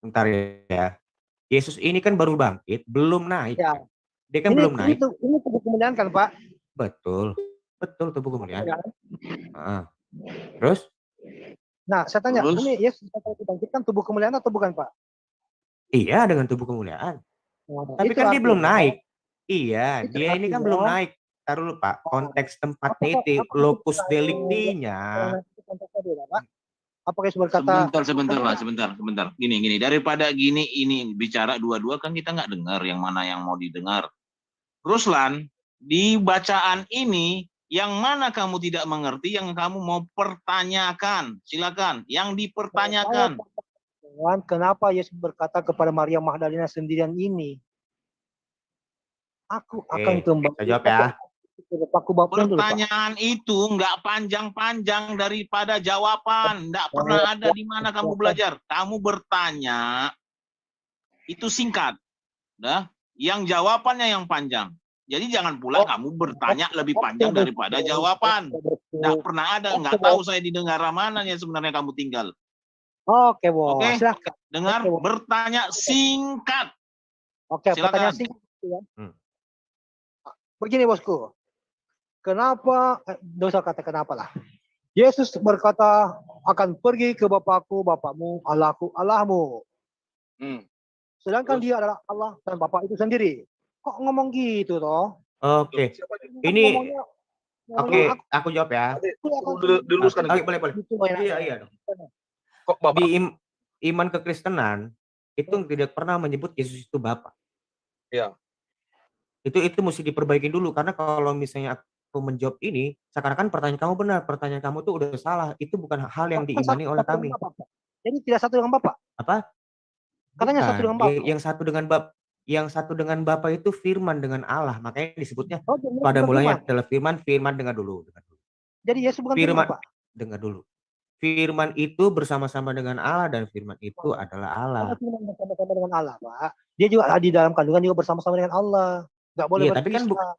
Bentar ya. Yesus ini kan baru bangkit, belum naik Ya. kan? Dia kan belum naik. Ini tubuh kemuliaan kan, Pak? Betul. Betul tubuh kemuliaan. Terus? Nah, saya tanya, ini Yesus dibangkitkan tubuh kemuliaan atau bukan, Pak? Iya, dengan tubuh kemuliaan. Nah, Tapi kan dia belum naik. Iya, itu dia ini kan belum naik. Taruh dulu, Pak. Konteks tempatnya itu, locus delicti-nya. Apakah Yesus berkata? Sebentar, Pak. Sebentar. Gini. Daripada gini, ini bicara dua-dua kan kita nggak dengar yang mana yang mau didengar. Ruslan, di bacaan ini, yang mana kamu tidak mengerti, yang kamu mau pertanyakan? Silakan, yang dipertanyakan. Kenapa Yesus berkata kepada Maria Magdalena sendirian ini? Aku akan kembali. Saya jawab ya. Pertanyaan itu nggak panjang-panjang daripada jawaban. Nggak pernah ada di mana kamu belajar. Kamu bertanya, itu singkat. Nah, yang jawabannya yang panjang. Jadi jangan pula kamu bertanya lebih panjang daripada jawaban. Nggak pernah ada, nggak tahu saya di negara mana yang sebenarnya kamu tinggal. Oke, Bos. Oke, dengar, bertanya singkat. Oke, pertanyaan singkat. Ya. Begini, Bosku. Kenapa, dosa kata kenapa lah. Yesus berkata, akan pergi ke Bapakku, Bapakmu, Allahku, Allahmu. Sedangkan dia adalah Allah dan Bapak itu sendiri. Kok ngomong gitu toh? Oke. Ini aku jawab ya. Diluruskan. Boleh. Iya dong. Kok Bapak? Di iman kekristenan itu tidak pernah menyebut Yesus itu Bapa. Iya. Itu mesti diperbaiki dulu, karena kalau misalnya aku menjawab ini, seakan-akan pertanyaan kamu benar, pertanyaan kamu tuh udah salah. Itu bukan hal yang diimani oleh kami. Jadi tidak satu dengan Bapak? Apa? Katanya satu dengan Bapak. Yang satu dengan Bapa itu firman dengan Allah, makanya disebutnya pada mulanya adalah firman dengar dulu. Jadi Yesus bukan firman, Pak? Dengar dulu. Firman itu bersama-sama dengan Allah dan firman itu adalah Allah. Firman bersama-sama dengan Allah, Pak. Dia juga di dalam kandungan juga bersama-sama dengan Allah. Enggak boleh berpisah. Tapi kan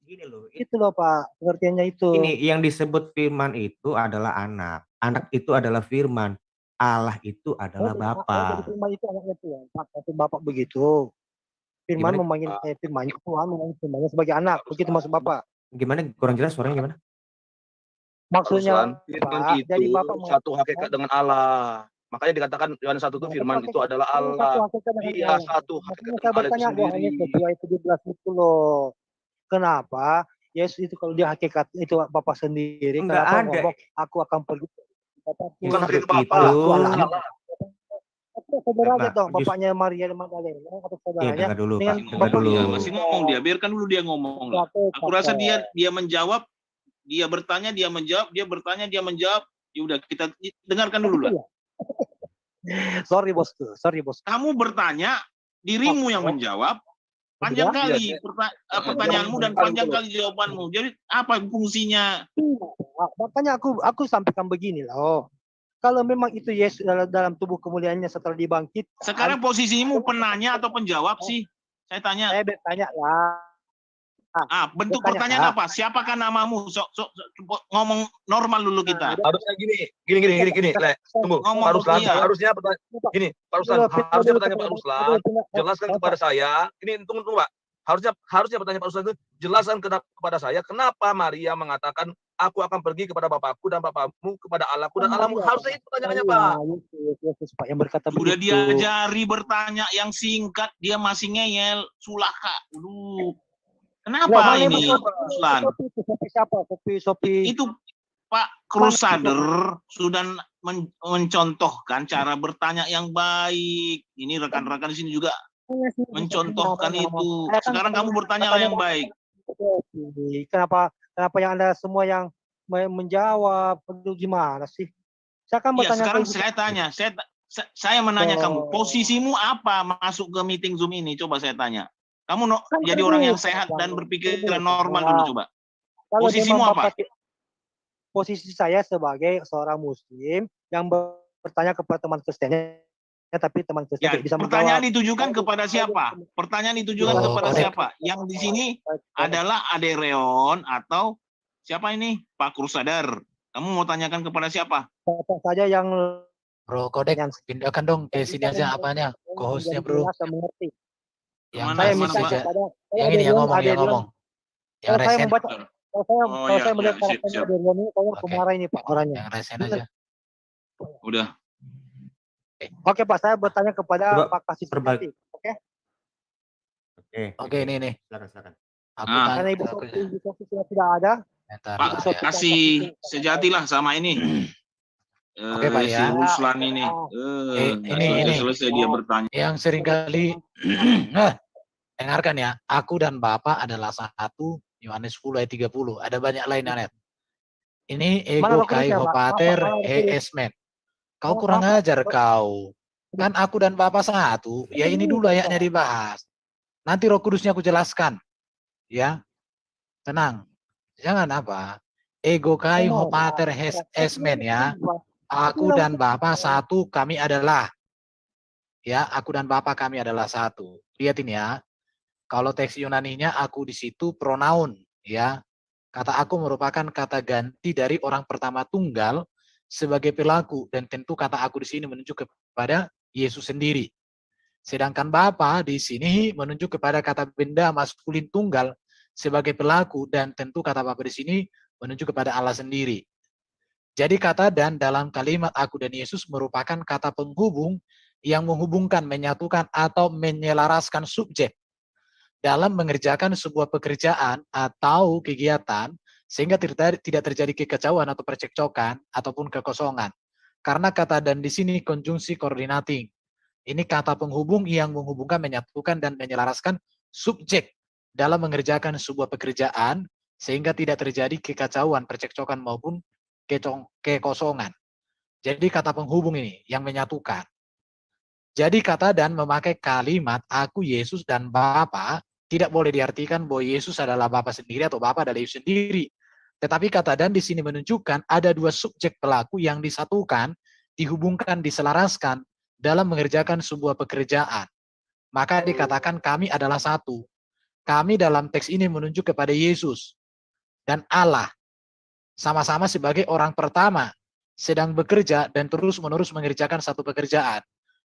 gini loh. Itu loh, Pak, pengertiannya itu. Ini yang disebut firman itu adalah anak. Anak itu adalah firman. Allah itu adalah Bapa. Firman itu anaknya Tuhan, Pak. Bapak begitu. Firman memanggil firmannya Tuhan, memanggil firmannya sebagai anak. Begitu maksud Bapak. Gimana? Kurang jelas suaranya gimana? Maksudnya firman itu jadi Bapak satu hakikat dengan Allah. Makanya dikatakan Yohanes 1 itu firman itu adalah Allah. Iya, satu hakikat dengan Allah itu sendiri. Ayat 17 itu loh. Kenapa? Yesus itu kalau dia hakikat itu Bapak sendiri, enggak kenapa ada. Ngomong, aku akan pergi. Bukan dari Bapak. Saudara dong, bapaknya Maria Magdalena atau saudaranya. Dulu, masih ngomong dia, biarkan dulu dia ngomong lah. Aku rasa dia menjawab, dia bertanya, dia menjawab, dia bertanya, dia menjawab. Ya udah, kita dengarkan dulu lah. Sorry bosku. Kamu bertanya, dirimu yang menjawab, panjang kali pertanyaanmu dan panjang kali jawabanmu. Jadi apa fungsinya? Makanya aku sampaikan begini loh. Kalau memang itu Yesus dalam tubuh kemuliaannya setelah dibangkit. Sekarang posisimu penanya atau penjawab sih? Saya tanya. Saya bertanya lah. Bentuk pertanyaan apa? Siapakah namamu? Ngomong normal dulu kita. Harusnya gini. Tunggu. Harusnya gini, Pak Ruslan. Harusnya bertanya Pak Ruslan. Jelaskan kepada saya. Ini tunggu Pak. Harusnya bertanya Pak Ruslan itu jelaskan kepada saya kenapa Maria mengatakan aku akan pergi kepada Bapakku dan Bapakmu kepada Allahku dan Allahmu. Harusnya itu pertanyaannya Pak. Yang berkata udah diajari bertanya yang singkat, dia masih ngeyel, sulaka. Kenapa ini, Ruslan? Itu Pak Crusader sudah mencontohkan cara bertanya yang baik. Ini rekan-rekan di sini juga mencontohkan itu. Sekarang kamu bertanya yang baik. Kenapa yang Anda semua yang menjawab? Aduh, gimana sih? Saya kan bertanya. Sekarang saya tanya, saya menanya kamu, posisimu apa masuk ke meeting Zoom ini? Coba saya tanya. Kamu jadi orang yang sehat dan berpikiran normal dulu coba. Posisimu apa? Posisi saya sebagai seorang Muslim yang bertanya kepada teman Kristennya, tapi teman Kristen tidak bisa menjawab. Pertanyaan ditujukan kepada siapa? Pertanyaan ditujukan kepada siapa? Yang di sini adalah Adereon atau siapa ini? Pak Crusader. Kamu mau tanyakan kepada siapa? Siapa saja yang Bro Kodek, Yang pindahkan dong ke sini aja apanya, co-hostnya bro. mengerti. Yang Saya kasih minta saja. kepada Yang ini yang ngomong, yang ngomong. Yang kalau saya resen, membaca, kalau saya melihat siap, karakternya siap. Adrian ini, saya Oke. pemarah ini Pak orangnya. yang resen aja. Udah. Oke Pak, saya bertanya kepada Coba Pak Kasih perbaiki. Oke. Oke, ini. Silakan. Aku Ah. tanya. Karena Ibu Sofi sudah tidak ada. Bentar, Pak, ya. kasih sejatilah sama ini. Oke, Pak, Si ya. Ruslan ini. Ini. Selesai dia bertanya. Yang seringkali dengarkan ya, aku dan Bapak adalah satu, Yohanes 10 ayat 30. Ada banyak lain Anet. Ini ego kai hopater he esmen. Kau kurang ajar kau. Kan aku dan Bapak satu, ya ini dulu ayatnya dibahas. Nanti Roh Kudusnya aku jelaskan. Ya. Tenang. Jangan apa. Ego kai hopater he esmen ya. Aku dan Bapak satu, kami adalah. Ya, aku dan Bapak kami adalah satu. Lihat ini ya. Kalau teks Yunaninya aku di situ pronoun, ya. Kata aku merupakan kata ganti dari orang pertama tunggal sebagai pelaku, dan tentu kata aku di sini menunjuk kepada Yesus sendiri. Sedangkan Bapa di sini menunjuk kepada kata benda maskulin tunggal sebagai pelaku, dan tentu kata Bapa di sini menunjuk kepada Allah sendiri. Jadi kata dan dalam kalimat aku dan Yesus merupakan kata penghubung yang menghubungkan, menyatukan atau menyelaraskan subjek dalam mengerjakan sebuah pekerjaan atau kegiatan sehingga tidak terjadi kekacauan atau percekcokan ataupun kekosongan. Karena kata dan di sini konjungsi coordinating. Ini kata penghubung yang menghubungkan, menyatukan dan menyelaraskan subjek dalam mengerjakan sebuah pekerjaan sehingga tidak terjadi kekacauan, percekcokan maupun kekosongan. Jadi kata penghubung ini yang menyatukan. Jadi kata dan memakai kalimat aku, Yesus, dan Bapa tidak boleh diartikan bahwa Yesus adalah Bapa sendiri atau Bapa adalah Yesus sendiri. Tetapi kata dan di sini menunjukkan ada dua subjek pelaku yang disatukan, dihubungkan, diselaraskan dalam mengerjakan sebuah pekerjaan. Maka dikatakan kami adalah satu. Kami dalam teks ini menunjuk kepada Yesus dan Allah. Sama-sama sebagai orang pertama sedang bekerja dan terus-menerus mengerjakan satu pekerjaan.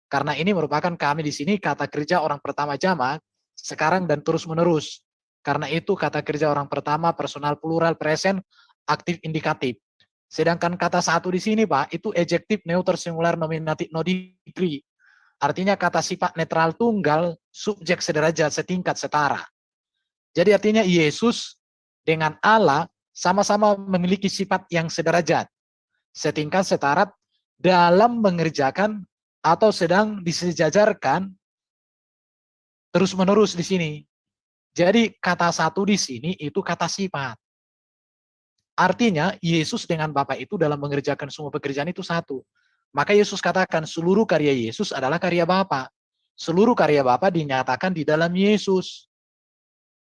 Karena ini merupakan kami di sini kata kerja orang pertama jamak, sekarang dan terus-menerus. Karena itu kata kerja orang pertama personal plural present aktif indikatif. Sedangkan kata satu di sini Pak, itu adjektif neuter singular nominatif no degree. Artinya kata sifat netral tunggal, subjek sederajat, setingkat, setara. Jadi artinya Yesus dengan Allah sama-sama memiliki sifat yang sederajat, setingkat, setara dalam mengerjakan atau sedang disejajarkan terus-menerus di sini. Jadi kata satu di sini itu kata sifat. Artinya Yesus dengan Bapa itu dalam mengerjakan semua pekerjaan itu satu. Maka Yesus katakan seluruh karya Yesus adalah karya Bapa. Seluruh karya Bapa dinyatakan di dalam Yesus.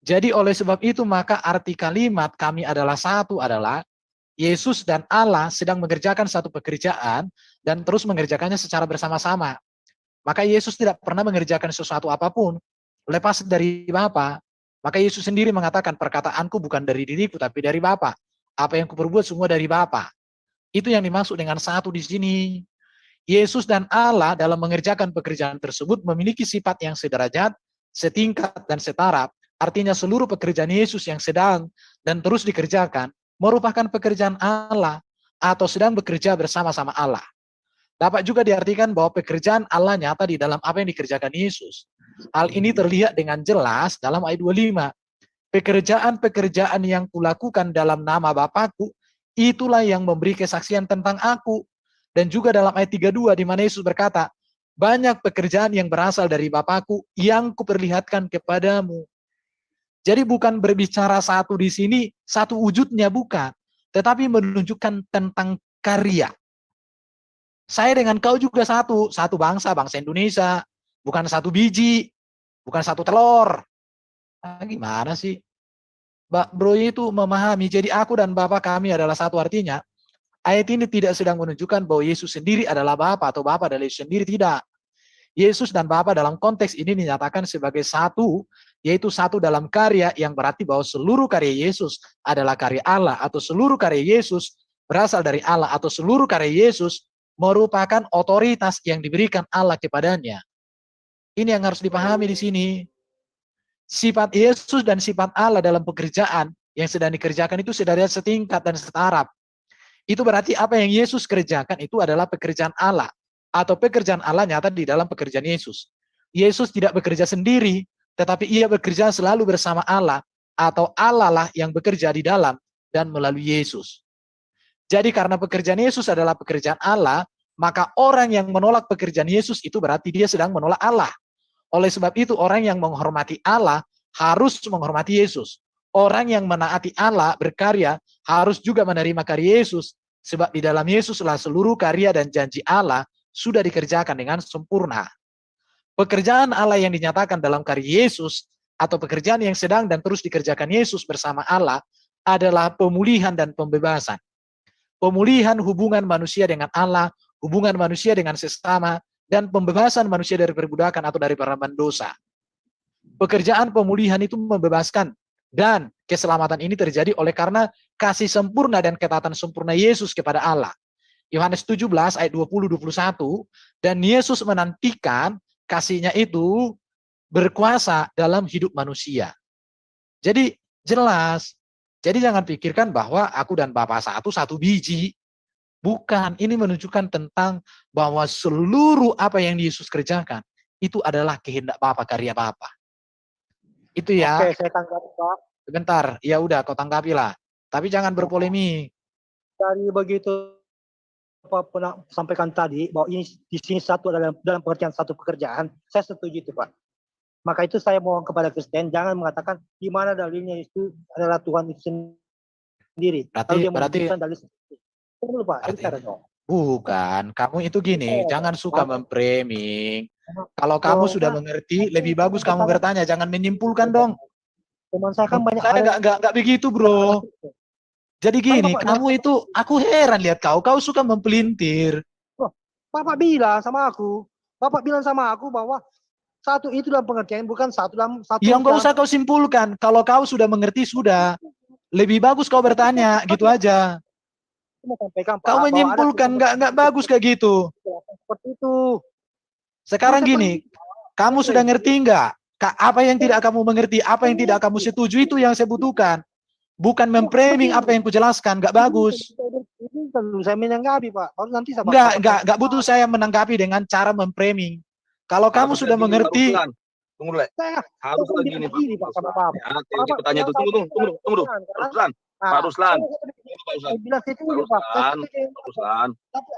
Jadi oleh sebab itu maka arti kalimat kami adalah satu adalah Yesus dan Allah sedang mengerjakan satu pekerjaan dan terus mengerjakannya secara bersama-sama. Maka Yesus tidak pernah mengerjakan sesuatu apapun lepas dari Bapa. Maka Yesus sendiri mengatakan perkataanku bukan dari diriku tapi dari Bapa. Apa yang kuperbuat semua dari Bapa. Itu yang dimaksud dengan satu di sini. Yesus dan Allah dalam mengerjakan pekerjaan tersebut memiliki sifat yang sederajat, setingkat dan setara. Artinya seluruh pekerjaan Yesus yang sedang dan terus dikerjakan merupakan pekerjaan Allah atau sedang bekerja bersama-sama Allah. Dapat juga diartikan bahwa pekerjaan Allah nyata di dalam apa yang dikerjakan Yesus. Hal ini terlihat dengan jelas dalam ayat 25. Pekerjaan-pekerjaan yang kulakukan dalam nama Bapakku, itulah yang memberi kesaksian tentang aku. Dan juga dalam ayat 32 di mana Yesus berkata, banyak pekerjaan yang berasal dari Bapakku yang kuperlihatkan kepadamu. Jadi bukan berbicara satu di sini, satu wujudnya bukan. Tetapi menunjukkan tentang karya. Saya dengan kau juga satu bangsa, bangsa Indonesia. Bukan satu biji, bukan satu telur. Nah, gimana sih? Bro itu memahami, jadi aku dan Bapa kami adalah satu artinya. Ayat ini tidak sedang menunjukkan bahwa Yesus sendiri adalah Bapa atau Bapa adalah Yesus sendiri, tidak. Yesus dan Bapa dalam konteks ini dinyatakan sebagai satu, yaitu satu dalam karya yang berarti bahwa seluruh karya Yesus adalah karya Allah atau seluruh karya Yesus berasal dari Allah atau seluruh karya Yesus merupakan otoritas yang diberikan Allah kepadanya. Ini yang harus dipahami di sini. Sifat Yesus dan sifat Allah dalam pekerjaan yang sedang dikerjakan itu sudah setingkat dan setaraf. Itu berarti apa yang Yesus kerjakan itu adalah pekerjaan Allah. Atau pekerjaan Allah nyata di dalam pekerjaan Yesus. Yesus tidak bekerja sendiri, tetapi ia bekerja selalu bersama Allah. Atau Allah lah yang bekerja di dalam dan melalui Yesus. Jadi karena pekerjaan Yesus adalah pekerjaan Allah, maka orang yang menolak pekerjaan Yesus itu berarti dia sedang menolak Allah. Oleh sebab itu orang yang menghormati Allah harus menghormati Yesus. Orang yang menaati Allah berkarya harus juga menerima karya Yesus. Sebab di dalam Yesuslah seluruh karya dan janji Allah sudah dikerjakan dengan sempurna. Pekerjaan Allah yang dinyatakan dalam karya Yesus atau pekerjaan yang sedang dan terus dikerjakan Yesus bersama Allah adalah pemulihan dan pembebasan. Pemulihan hubungan manusia dengan Allah, hubungan manusia dengan sesama, dan pembebasan manusia dari perbudakan atau dari perbuatan dosa. Pekerjaan pemulihan itu membebaskan, dan keselamatan ini terjadi oleh karena kasih sempurna dan ketaatan sempurna Yesus kepada Allah. Yohanes 17 ayat 20-21, dan Yesus menantikan kasihnya itu berkuasa dalam hidup manusia. Jadi jelas, jadi jangan pikirkan bahwa aku dan Bapak satu biji. Bukan, ini menunjukkan tentang bahwa seluruh apa yang Yesus kerjakan itu adalah kehendak Bapa, karya Bapa. Itu ya. Oke, saya tanggapi, Pak. Sebentar, ya udah kau tanggapilah. Tapi jangan berpolemik. Dari begitu Pak pernah sampaikan tadi bahwa ini di sini satu adalah dalam pengertian satu pekerjaan, saya setuju itu, Pak. Maka itu saya mohon kepada Kristen jangan mengatakan di mana dalilnya itu adalah Tuhan itu sendiri. Berarti dalil dulu, Pak. bukan, kamu itu gini, jangan suka memframing. Kalau kamu sudah mengerti, lebih bagus kamu bertanya, jangan menyimpulkan dong. Teman saya kan banyak Saya nggak begitu, bro. Jadi gini, kamu itu, aku heran lihat kau suka mempelintir. Bapak bilang sama aku bahwa satu itu dalam pengertian bukan satu dalam satu. Yang nggak usah kau simpulkan. Kalau kau sudah mengerti sudah, lebih bagus kau bertanya, gitu aja. Kau menyimpulkan nggak bagus kayak gitu. Seperti itu. Sekarang gini, kamu sudah ngerti nggak? Apa yang tidak kamu mengerti, apa yang tidak kamu setuju itu yang saya butuhkan. Bukan memframing apa yang kujelaskan, nggak bagus. Saya menanggapi, Pak. Baru nanti saya nggak butuh saya menanggapi dengan cara memframing. Kalau kamu sudah mengerti, tunggu dulu. Harus lagi nih, Pak. Kita tanya tuh, tunggu. Pak Ruslan.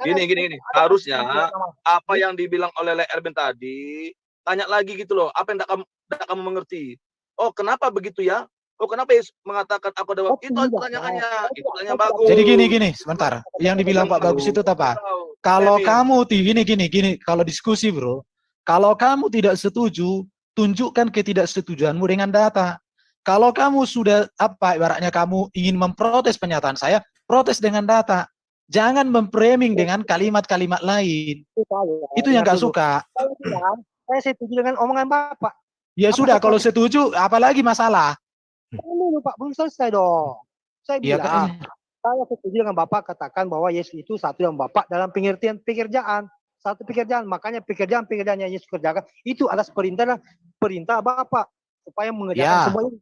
Gini. Harusnya apa yang dibilang oleh Le Erben tadi, tanya lagi gitu loh. Apa yang tidak kamu mengerti? Oh, kenapa begitu ya? Oh, kenapa Yesus mengatakan aku ada waktu? Itu pertanyaannya. Itu pertanyaan bagus. Jadi gini, sebentar. Yang dibilang Pak Bagus itu apa? Kalau kamu gini, kalau diskusi, bro. Kalau kamu tidak setuju, tunjukkan ketidaksetujuanmu dengan data. Kalau kamu sudah ibaratnya kamu ingin memprotes pernyataan saya, protes dengan data. Jangan memframing dengan kalimat-kalimat lain. Itu yang nggak suka. Saya setuju dengan omongan Bapak. Ya sudah, kalau setuju, apalagi masalah? Dulu, Pak, belum selesai dong. Saya bilang, saya setuju dengan Bapak katakan bahwa Yesus itu satu yang Bapak dalam pengertian pekerjaan. Satu pekerjaan, makanya pekerjaan yang Yesus kerjakan itu adalah perintah Bapak supaya mengerjakan semua ini.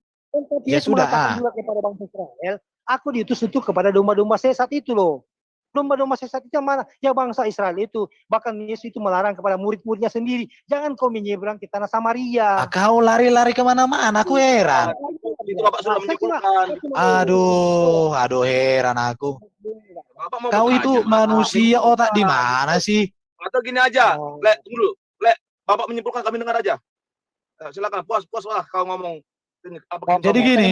Ya sudah. Juga kepada bangsa Israel, aku diutus untuk kepada domba-domba sesat itu loh. Domba-domba sesat itu yang mana? Ya bangsa Israel itu. Bahkan Yesus itu melarang kepada murid-muridnya sendiri. Jangan kau menyeberang ke tanah Samaria. Kau lari-lari kemana-mana, aku heran. Itu Bapak sudah menyimpulkan. Aduh heran aku. Kau itu manusia otak di mana sih? Atau gini aja, Le, tunggu. Le, Bapak menyimpulkan, kami dengar aja. Silakan, puas lah kau ngomong. Jadi gini.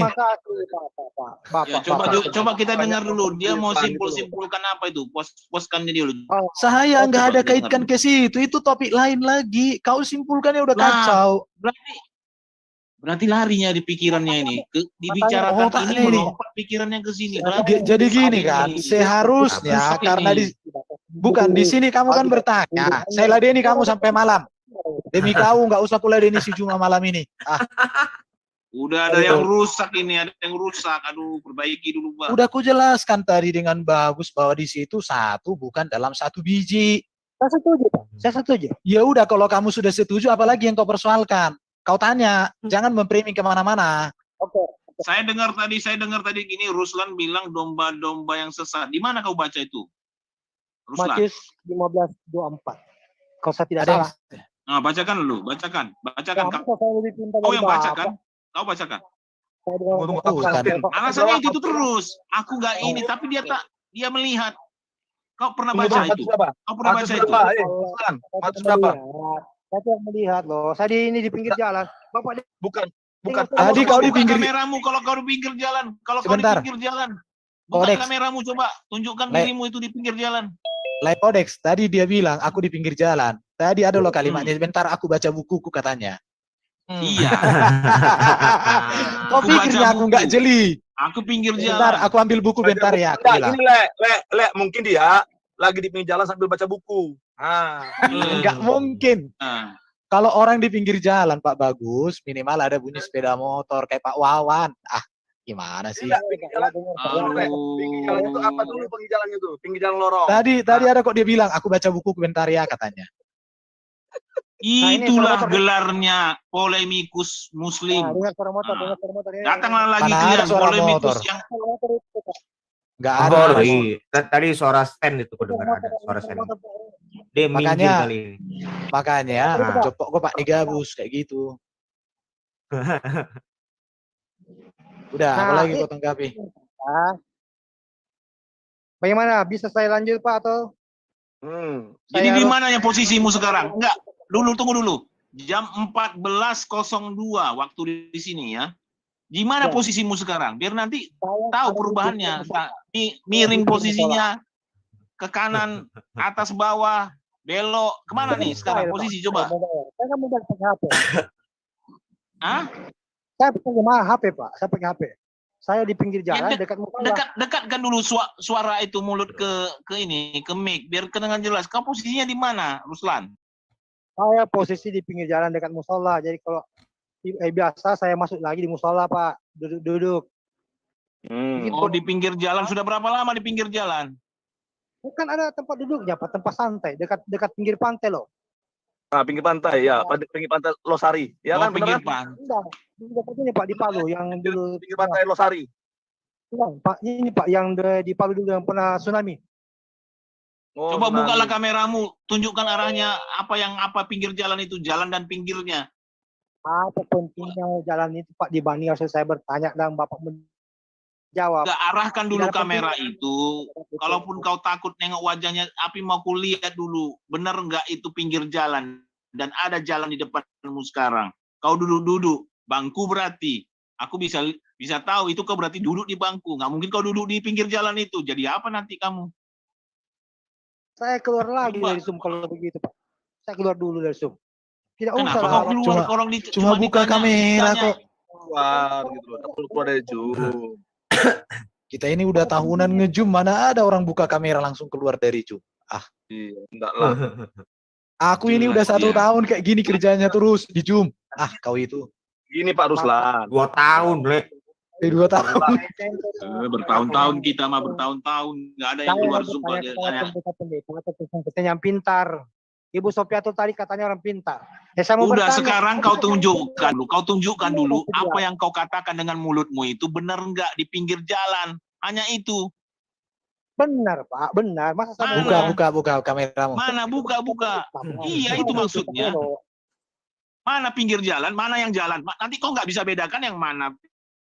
Coba kita dengar dulu. Dia mau simpulkan apa itu? Poskan dia dulu. Saya nggak ada kaitkan ke situ. Itu topik lain lagi. Kau simpulkannya udah kacau. Berarti larinya di pikirannya ini. Dibicarakan ini melompat pikirannya ke sini. Jadi gini kan, seharusnya karena bukan di sini kamu kan bertanya. Saya ladeni kamu sampai malam. Demi kau nggak usah kuladeni si Juma malam ini. Udah ada yang rusak ini, ada yang rusak. Aduh, perbaiki dulu, Pak. Udah aku jelaskan tadi dengan bagus bahwa di situ satu bukan dalam satu biji. Saya setuju, Pak. Saya setuju. Ya udah, kalau kamu sudah setuju, apalagi yang kau persoalkan? Kau tanya, jangan memframing kemana-mana. Oke. Saya dengar tadi gini, Ruslan bilang domba-domba yang sesat. Di mana kau baca itu? Ruslan. Matius 15:24. Kalau saya tidak Ada salah. Nah, bacakan lu, bacakan. Kenapa saya lebih pintar Kau dari yang Bapak? bacakan? Kau bacakan. Saya dengan- Bukan. Alasannya itu terus. Aku nggak ini, tapi dia melihat. Kau pernah baca itu? Kau pernah baca itu? Maksud apa? Saya tidak melihat loh. Saya ini di pinggir jalan. Bapak Bukan. Tadi kau di Buka pinggir. kameramu kalau kau di pinggir jalan. Kalau kau di Sebentar. pinggir jalan. Buka Kodex. kameramu coba. Tunjukkan Le- dirimu itu di pinggir jalan. Kodex, tadi dia bilang aku di pinggir jalan. Tadi ada loh kalimatnya, bentar aku baca bukuku katanya. Iya. Kau Aku pikirnya baca aku buku. nggak jeli? Aku pinggir Bentar, jalan. aku ambil buku bentar ya. Aku Nah, bilang. ini le, mungkin dia lagi di pinggir jalan sambil baca buku. Nggak mungkin. Nah, Kalau orang di pinggir jalan, Pak Bagus, minimal ada bunyi sepeda motor kayak Pak Wawan. Ah, gimana sih? Pinggir jalan itu apa dulu pinggir jalan itu? Pinggir jalan lorong. Tadi ada kok dia bilang, aku baca buku bentar ya katanya. ini itulah suara motor. gelarnya polemikus Nah, muslim. dengar suara motor, dengar suara motor. Ini. Datanglah lagi Mana ada kalian suara polemikus motor? yang Suara motor itu, Pak. Nggak ada. Oh, iya. Tadi suara stand itu kedengar ada suara stand. Dia minggir Makanya- kali ini. Makanya, Nah. copok kok Pak digabus kayak gitu. Udah, Nah, apalagi kau tanggapi? Ah. Bagaimana? Bisa saya lanjut, Pak, atau? Jadi Saya di harus- mana ya posisimu sekarang? Enggak, tunggu dulu. Jam 14.02 waktu di sini ya. Di mana Ya. posisimu sekarang? Biar nanti Saya tahu ada di perubahannya. pinggir- Miring posisinya ke kanan, atas bawah, belok. Kemana nih sekarang Saya, Pak. posisi coba? Saya kan mau pakai HP. Hah? Saya pakai HP, Pak. Saya pakai HP. Saya di pinggir Ya, jalan dekat musola. Dekatkan dulu suara itu mulut ke ini, ke mic biar kedengar jelas. Kau posisinya di mana, Ruslan? Saya posisi di pinggir jalan dekat musola. Jadi kalau biasa saya masuk lagi di musola, Pak. Duduk. Gitu. Oh, di pinggir jalan. Sudah berapa lama di pinggir jalan? Kan ada tempat duduknya, Pak. Tempat santai dekat pinggir pantai loh. Nah, pinggir pantai ya, pinggir pantai Losari. Ya Oh, kan, bener pinggir kan? pantai. Enggak. Di dekat ini, Pak, di Palu yang dulu. Pinggir pantai Losari. Enggak, Pak, ini Pak yang di Palu dulu yang pernah tsunami. Oh, Coba tsunami. bukalah kameramu, tunjukkan arahnya apa pinggir jalan itu, jalan dan pinggirnya. Apa pentingnya jalan itu, Pak, dibanding harus saya bertanya dan Bapak menjawab. Enggak, arahkan dulu Tidak ada kamera penting. itu. Kalaupun kau takut nengok wajahnya, api mau kulihat dulu. Benar enggak itu pinggir jalan? Dan ada jalan di depanmu sekarang. Kau duduk-duduk, bangku berarti. Aku bisa tahu itu kau berarti duduk di bangku. Nggak mungkin kau duduk di pinggir jalan itu. Jadi apa nanti kamu? Saya keluar lagi Coba. dari Zoom kalau begitu, Pak. Saya keluar dulu dari Zoom. Tidak Kenapa usah kau lah. keluar? Cuma- Orang cuma buka kamera kok. Keluar gitu loh. Tak perlu keluar dari Zoom. Kita ini udah tahunan nge-zoom, mana ada orang buka kamera langsung keluar dari zoom. Iya, enggak lah. Aku ini udah Jelas, 1 iya. tahun kayak gini kerjanya terus di zoom. Kau itu. Gini Pak Ruslan. 2 tahun, Le. 2 tahun. Bertahun-tahun kita mah bertahun-tahun nggak ada yang keluar Zoom kalau dia tanya. Saya yang pintar. Ibu Sofiatul tadi katanya orang pintar. Saya mau Udah bertanya. sekarang kau tunjukkan dulu apa yang kau katakan dengan mulutmu itu benar nggak di pinggir jalan. Hanya itu. Benar, Pak, benar. Masa saya Mana? Buka kameramu. Mana buka. Iya, itu maksudnya. Mana pinggir jalan, mana yang jalan. Nanti kau nggak bisa bedakan yang mana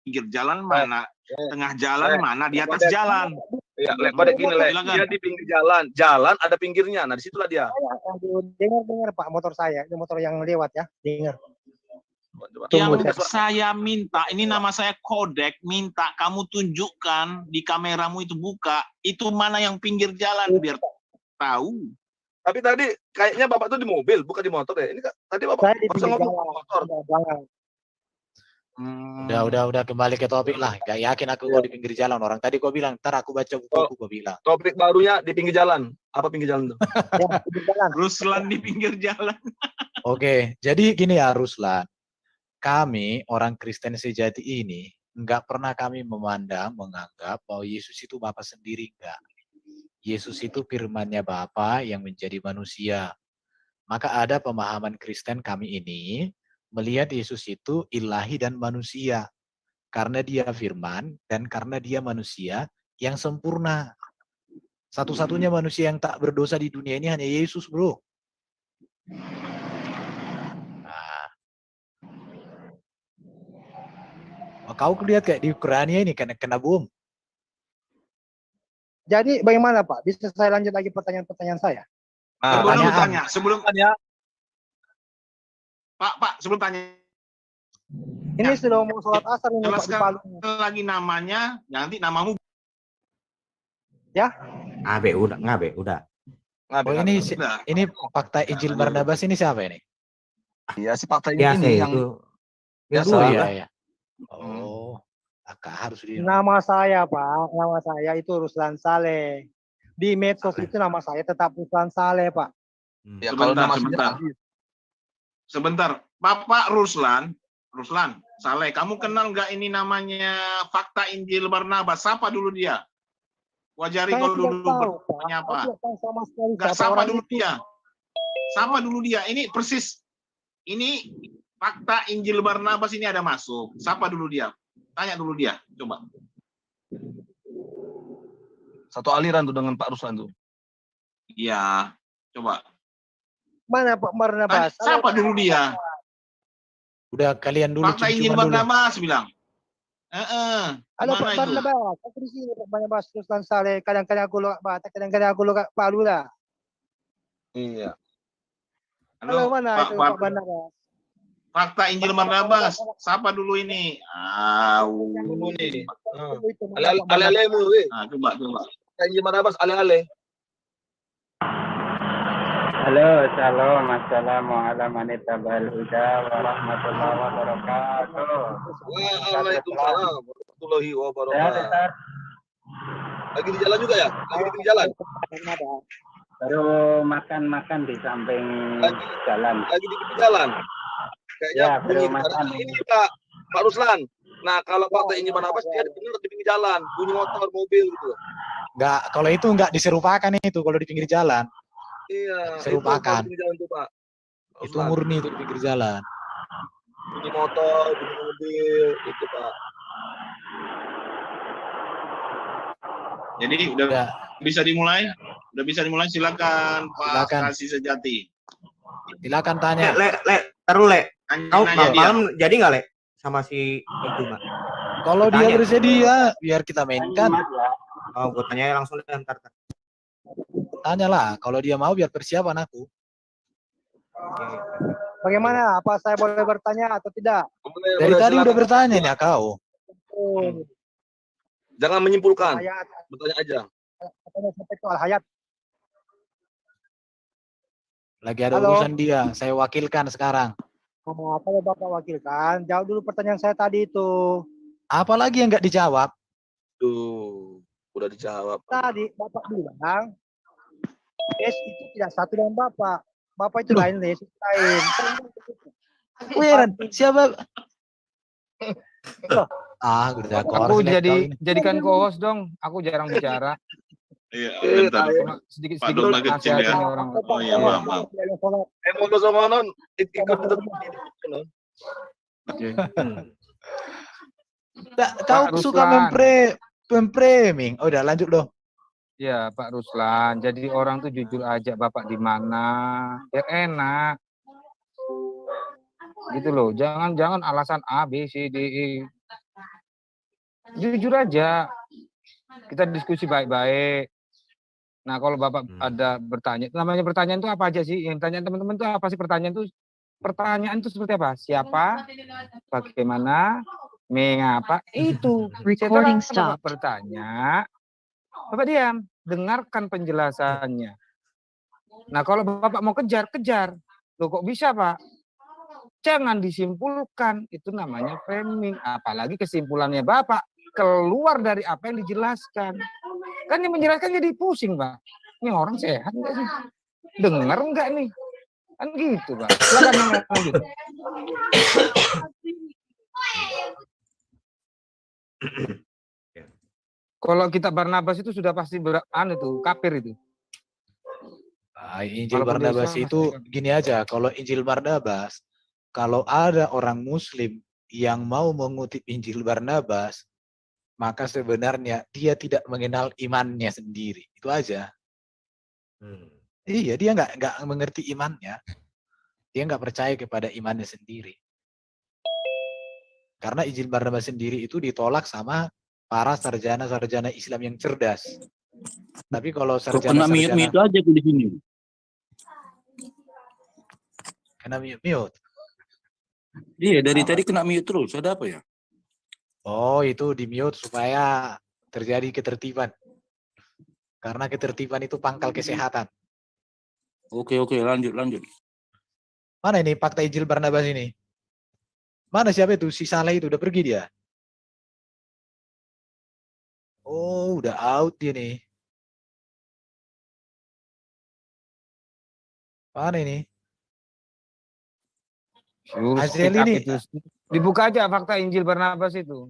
pinggir jalan, mana tengah jalan, mana di atas jalan. Ya, pada gini, Le. Silakan. Dia di pinggir jalan. Jalan ada pinggirnya. Nah, disitulah dia. Dengar Pak, motor saya. Ini motor yang lewat ya. Dengar. Coba. Yang saya minta, ini nama saya Kodek, minta kamu tunjukkan di kameramu itu buka, itu mana yang pinggir jalan biar tahu. Tapi tadi kayaknya Bapak tuh di mobil, bukan di motor ya. Ini tadi Bapak Saya di barusan pinggir ngomong jalan. motor. Jangan. Udah kembali ke topik lah. Gak yakin aku kau di pinggir jalan. Orang tadi kau bilang, ntar aku baca buku, kau bilang. Topik barunya di pinggir jalan. Apa pinggir jalan tuh? Ya, pinggir jalan. Ruslan di pinggir jalan. Oke, jadi gini ya Ruslan. kami orang Kristen sejati ini enggak pernah kami menganggap bahwa Yesus itu Bapa sendiri, enggak. Yesus itu firman-Nya Bapa yang menjadi manusia. Maka ada pemahaman Kristen kami ini melihat Yesus itu ilahi dan manusia. Karena dia firman dan karena dia manusia yang sempurna. Satu-satunya manusia yang tak berdosa di dunia ini hanya Yesus, bro. Kau lihat kayak di Ukraina ini kena bom. Jadi bagaimana Pak? Bisa saya lanjut lagi pertanyaan-pertanyaan saya? Sebelum tanya. Pak, sebelum tanya. Ini sudah mau sholat asar ini Pak di Palu. Lagi namanya, nanti namamu. Ya? Udah. Oh ini fakta Injil Barnabas ini siapa ini? Iya si fakta ini yang itu. biasa. Oh iya. Oh, harus di. Nama saya Pak, nama saya itu Ruslan Saleh. Di medsos itu nama saya tetap Ruslan Saleh Pak. Ya, kalau nama sebentar, Bapak Ruslan Saleh, kamu kenal nggak ini namanya fakta Injil Barnabas? Sapa dulu dia. Wajari kalau dulu bertanya apa? Nggak sapa dulu dia. Sapa dulu dia. Ini persis. Ini fakta Injil Barnabas ini ada masuk. Sapa dulu dia. Tanya dulu dia. Coba. Satu aliran tuh dengan Pak Ruslan tuh. Iya. Coba. Mana Pak Barnabas? Sapa dulu dia. Udah kalian dulu. Fakta Injil Barnabas bilang. Ada Pak Barnabas. Aku di sini Pak Barnabas Ruslan Saleh. Kadang-kadang aku lokat Batak, kadang-kadang aku lokat Palu lah. Iya. Halo, mana itu Pak Barnabas? Fakta Injil Barnabas, siapa dulu ini? Ini. Ale-alemu, coba. Fakta Injil Barnabas ale-ale. Halo, salam, assalamualaikum warahmatullahi wabarakatuh. Waalaikumsalam warahmatullahi wabarakatuh. Lagi di jalan juga ya? Lagi di jalan? Baru makan di samping jalan. Lagi di jalan? Kayaknya ya, bunyi ini Pak Ruslan. Nah, kalau fakta Injil Barnabas dia benar di pinggir jalan, bunyi motor, mobil gitu. Enggak, kalau itu enggak diserupakan itu kalau di pinggir jalan. Iya, serupakan. Itu jalan tuh, Pak. Itu murni itu di pinggir jalan. Bunyi motor, bunyi mobil, itu Pak. Jadi udah bisa dimulai? Udah bisa dimulai, silakan Pak Kasih Sejati. Silakan tanya. Taruh Kau malam jadi nggak sama si itu Mbak? Kalau dia bersedia, biar kita mainkan. Oh, gue tanya langsung ntar. Tanyalah, kalau dia mau biar persiapan aku. Bagaimana? Apa saya boleh bertanya atau tidak? Dari tadi udah bertanya nih kau. Jangan menyimpulkan, bertanya aja. Al-Hayat. Lagi ada urusan dia, saya wakilkan sekarang. Kalau Bapak wakilkan, jawab dulu pertanyaan saya tadi itu. Apa lagi yang nggak dijawab? Tuh, udah dijawab. Tadi Bapak bilang, Yesus itu tidak satu dengan Bapak. Bapak itu lain, Yesus lain. Heran, siapa? Udah aku jadikan co-host dong. Aku jarang bicara. Iya, bentar. Sedikit nasihatin orang. Oh iya, maaf. Mau sama non ikut Kau suka memframing. Udah lanjut dong. Ya Pak Ruslan, jadi orang tuh jujur aja Bapak di mana, biar enak. Gitu loh, jangan alasan A, B, C, D, E. Jujur aja. Kita diskusi baik-baik. Nah, kalau Bapak ada bertanya, namanya pertanyaan itu apa aja sih? Yang tanya teman-teman itu apa sih pertanyaan itu seperti apa? Siapa? Bagaimana? Mengapa? Itu. Recording stop. Bapak bertanya, Bapak diam, dengarkan penjelasannya. Nah, kalau Bapak mau kejar. Loh kok bisa, Pak? Jangan disimpulkan, itu namanya framing. Apalagi kesimpulannya Bapak keluar dari apa yang dijelaskan. Kan yang menjelaskan jadi pusing, Pak. Ini orang sehat nggak sih? Dengar nggak nih? Kan gitu, Pak. Silakan ngomong gitu. Kalau kitab Barnabas itu sudah pasti kafir itu. Nah, Injil Barnabas itu gini aja, kalau Injil Barnabas, kalau ada orang Muslim yang mau mengutip Injil Barnabas, maka sebenarnya dia tidak mengenal imannya sendiri. Itu aja. Iya, dia nggak mengerti imannya. Dia nggak percaya kepada imannya sendiri. Karena Injil Barnabas sendiri itu ditolak sama para sarjana-sarjana Islam yang cerdas. Tapi kalau sarjana-sarjana... Kena mute aja tuh di sini. Kena mute. Iya, dari tadi kena mute terus. Ada apa ya? Oh, itu di mute supaya terjadi ketertiban. Karena ketertiban itu pangkal kesehatan. Oke, lanjut. Mana ini fakta Injil Barnabas ini? Mana siapa itu? Si Saleh itu udah pergi dia. Oh, udah out dia nih. Mana ini? Hasil ini itu. Dibuka aja fakta Injil Barnabas itu.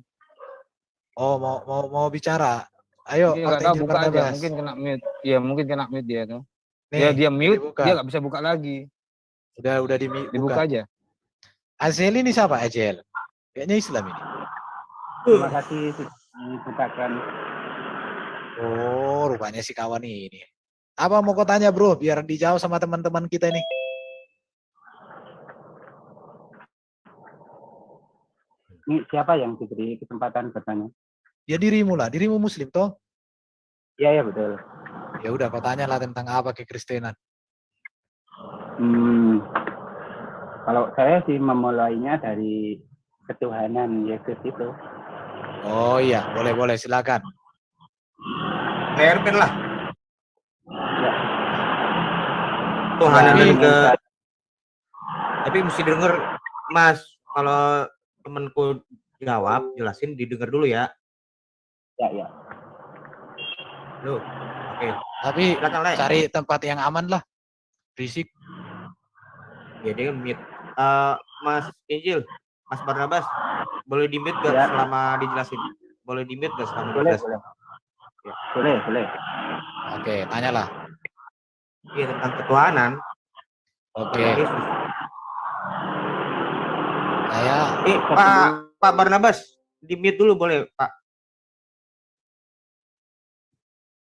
Oh, mau bicara. Ayo, fakta Injil buka Barnabas. aja. Mungkin kena mute. Ya, mungkin kena mute dia tuh. Nih, dia mute, dibuka. dia nggak bisa buka lagi. Udah dibuka aja. Azel ini siapa Azel? Kayaknya Islam ini. Terima kasih sudah dibukakan. Oh, rupanya si kawan ini. Apa mau kau tanya bro, biar dijawab sama teman-teman kita ini. Ini siapa yang diberi kesempatan bertanya? Ya dirimu lah, dirimu Muslim toh? Iya betul. Ya udah, kau tanya lah tentang apa kekristenan. Kalau saya sih memulainya dari ketuhanan Yesus itu. Oh iya, boleh silakan. Lerpen lah. Ya. Tuhan tapi mesti denger Mas, kalau temanku jawab, jelasin didengar dulu ya. Ya. Loh, oke. Tapi cari tempat yang aman lah. Berisik. Ya dia mute. Mas Injil, Mas Barnabas, boleh di-mute gak selama dijelasin? Boleh di-mute gak selama dijelasin? Boleh. Oke, tanyalah. Iya, tentang ketuhanan. Oke. Pak Barnabas, di-mute dulu boleh, Pak?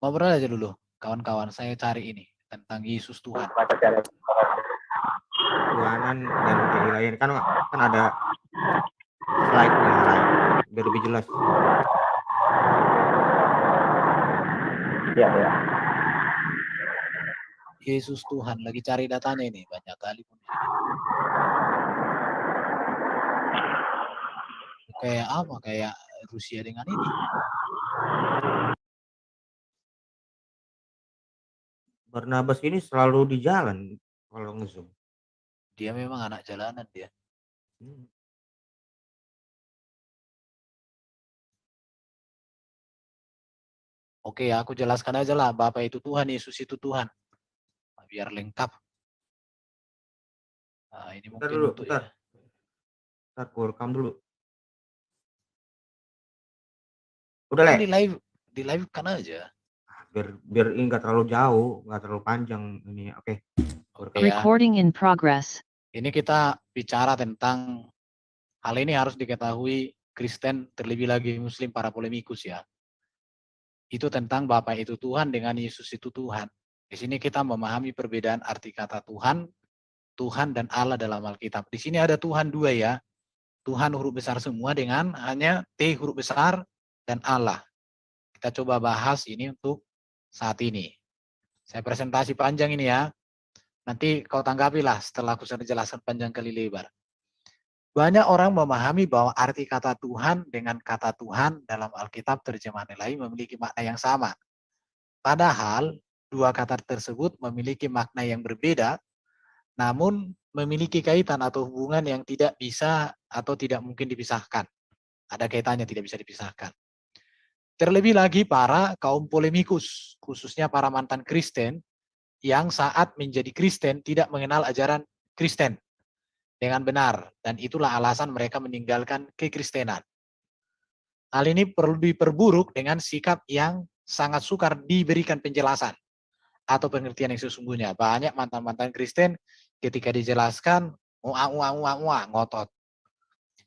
Ngobrol aja dulu, kawan-kawan. Saya cari ini tentang Yesus Tuhan. Tuhanan dan keilahian kan ada slide-nya biar lebih jelas. Ya. Yesus Tuhan, lagi cari datanya ini, banyak kali pun. Kayak apa? Kayak Rusia dengan ini. Barnabas ini selalu di jalan kalau nge-zoom. Dia memang anak jalanan dia. Oke, aku jelaskan aja lah. Bapa itu Tuhan, Yesus itu Tuhan. Biar lengkap. Nah, ini mungkin bentar. Aku rekam dulu. Udah lah. Di live kan aja. Biar ini nggak terlalu jauh, nggak terlalu panjang ini. Oke. Recording in progress. Ini kita bicara tentang hal ini harus diketahui Kristen, terlebih lagi Muslim, para polemikus ya. Itu tentang Bapa itu Tuhan dengan Yesus itu Tuhan. Di sini kita memahami perbedaan arti kata Tuhan dan Allah dalam Alkitab. Di sini ada Tuhan dua ya. Tuhan huruf besar semua dengan hanya T huruf besar dan Allah. Kita coba bahas ini untuk saat ini. Saya presentasi panjang ini ya. Nanti kau tanggapilah setelah aku sudah jelaskan panjang kali lebar. Banyak orang memahami bahwa arti kata Tuhan dengan kata Tuhan dalam Alkitab terjemahan lain memiliki makna yang sama. Padahal dua kata tersebut memiliki makna yang berbeda, namun memiliki kaitan atau hubungan yang tidak bisa atau tidak mungkin dipisahkan. Ada kaitannya, tidak bisa dipisahkan. Terlebih lagi para kaum polemikus, khususnya para mantan Kristen, yang saat menjadi Kristen tidak mengenal ajaran Kristen dengan benar. Dan itulah alasan mereka meninggalkan kekristenan. Hal ini perlu diperburuk dengan sikap yang sangat sukar diberikan penjelasan atau pengertian yang sesungguhnya. Banyak mantan-mantan Kristen ketika dijelaskan, ngotot.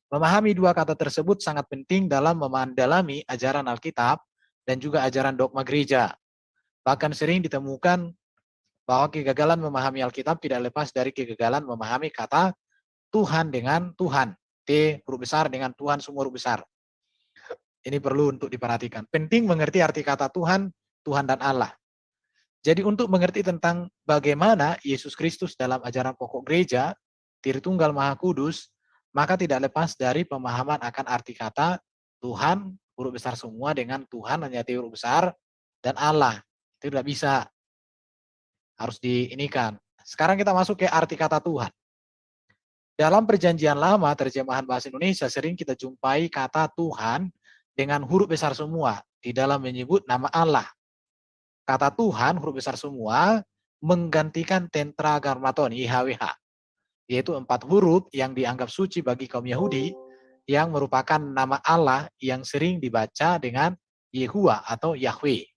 Memahami dua kata tersebut sangat penting dalam memandalami ajaran Alkitab dan juga ajaran dogma gereja. Bahkan sering ditemukan bahwa kegagalan memahami Alkitab tidak lepas dari kegagalan memahami kata Tuhan dengan Tuhan. T huruf besar dengan Tuhan semua huruf besar. Ini perlu untuk diperhatikan. Penting mengerti arti kata Tuhan, Tuhan dan Allah. Jadi untuk mengerti tentang bagaimana Yesus Kristus dalam ajaran pokok gereja, Tritunggal Maha Kudus, maka tidak lepas dari pemahaman akan arti kata Tuhan, huruf besar semua dengan Tuhan, hanya T huruf besar, dan Allah. Itu tidak bisa. Harus diinikan. Sekarang kita masuk ke arti kata Tuhan. Dalam perjanjian lama, terjemahan bahasa Indonesia sering kita jumpai kata Tuhan dengan huruf besar semua di dalam menyebut nama Allah. Kata Tuhan huruf besar semua menggantikan tetragrammaton YHWH, yaitu 4 huruf yang dianggap suci bagi kaum Yahudi yang merupakan nama Allah yang sering dibaca dengan Yehuwa atau Yahweh.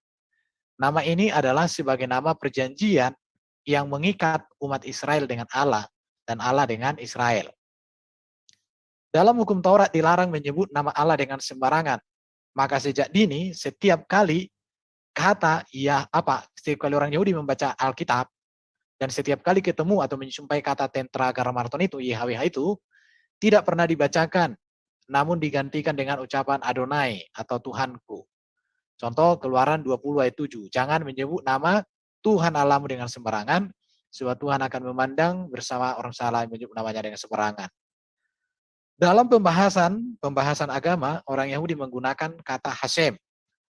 Nama ini adalah sebagai nama perjanjian yang mengikat umat Israel dengan Allah dan Allah dengan Israel. Dalam hukum Taurat dilarang menyebut nama Allah dengan sembarangan. Maka sejak dini setiap kali setiap kali orang Yahudi membaca Alkitab dan setiap kali ketemu atau menjumpai kata tetragrammaton itu, YHWH itu, tidak pernah dibacakan, namun digantikan dengan ucapan Adonai atau Tuhanku. Contoh Keluaran 20 ayat 7, jangan menyebut nama Tuhan Allahmu dengan sembarangan, sebab Tuhan akan memandang bersama orang salah yang menyebut namanya dengan sembarangan. Dalam pembahasan agama, orang Yahudi menggunakan kata Hashem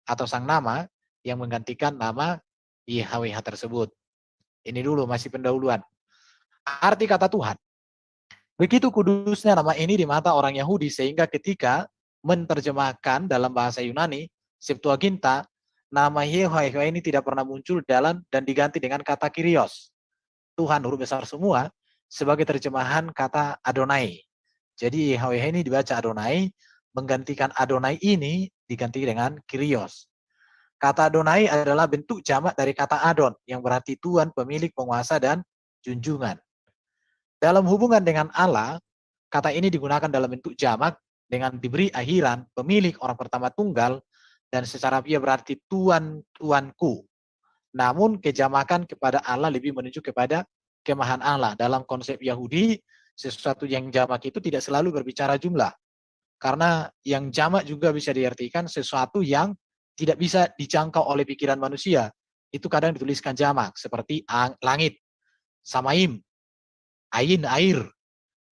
atau sang nama yang menggantikan nama YHWH tersebut. Ini dulu masih pendahuluan. Arti kata Tuhan. Begitu kudusnya nama ini di mata orang Yahudi sehingga ketika menerjemahkan dalam bahasa Yunani, Septuaginta, nama YHWH ini tidak pernah muncul dalam dan diganti dengan kata Kyrios. Tuhan huruf besar semua sebagai terjemahan kata Adonai. Jadi YHWH ini dibaca Adonai, menggantikan Adonai ini diganti dengan Kyrios. Kata Adonai adalah bentuk jamak dari kata Adon, yang berarti Tuhan, pemilik, penguasa, dan junjungan. Dalam hubungan dengan Allah, kata ini digunakan dalam bentuk jamak dengan diberi akhiran, pemilik, orang pertama tunggal, dan secara via berarti Tuhan, Tuanku. Namun kejamakan kepada Allah lebih menuju kepada kemahan Allah. Dalam konsep Yahudi, sesuatu yang jamak itu tidak selalu berbicara jumlah. Karena yang jamak juga bisa diartikan sesuatu yang tidak bisa dijangkau oleh pikiran manusia. Itu kadang dituliskan jamak, seperti langit, samaim, ain, air.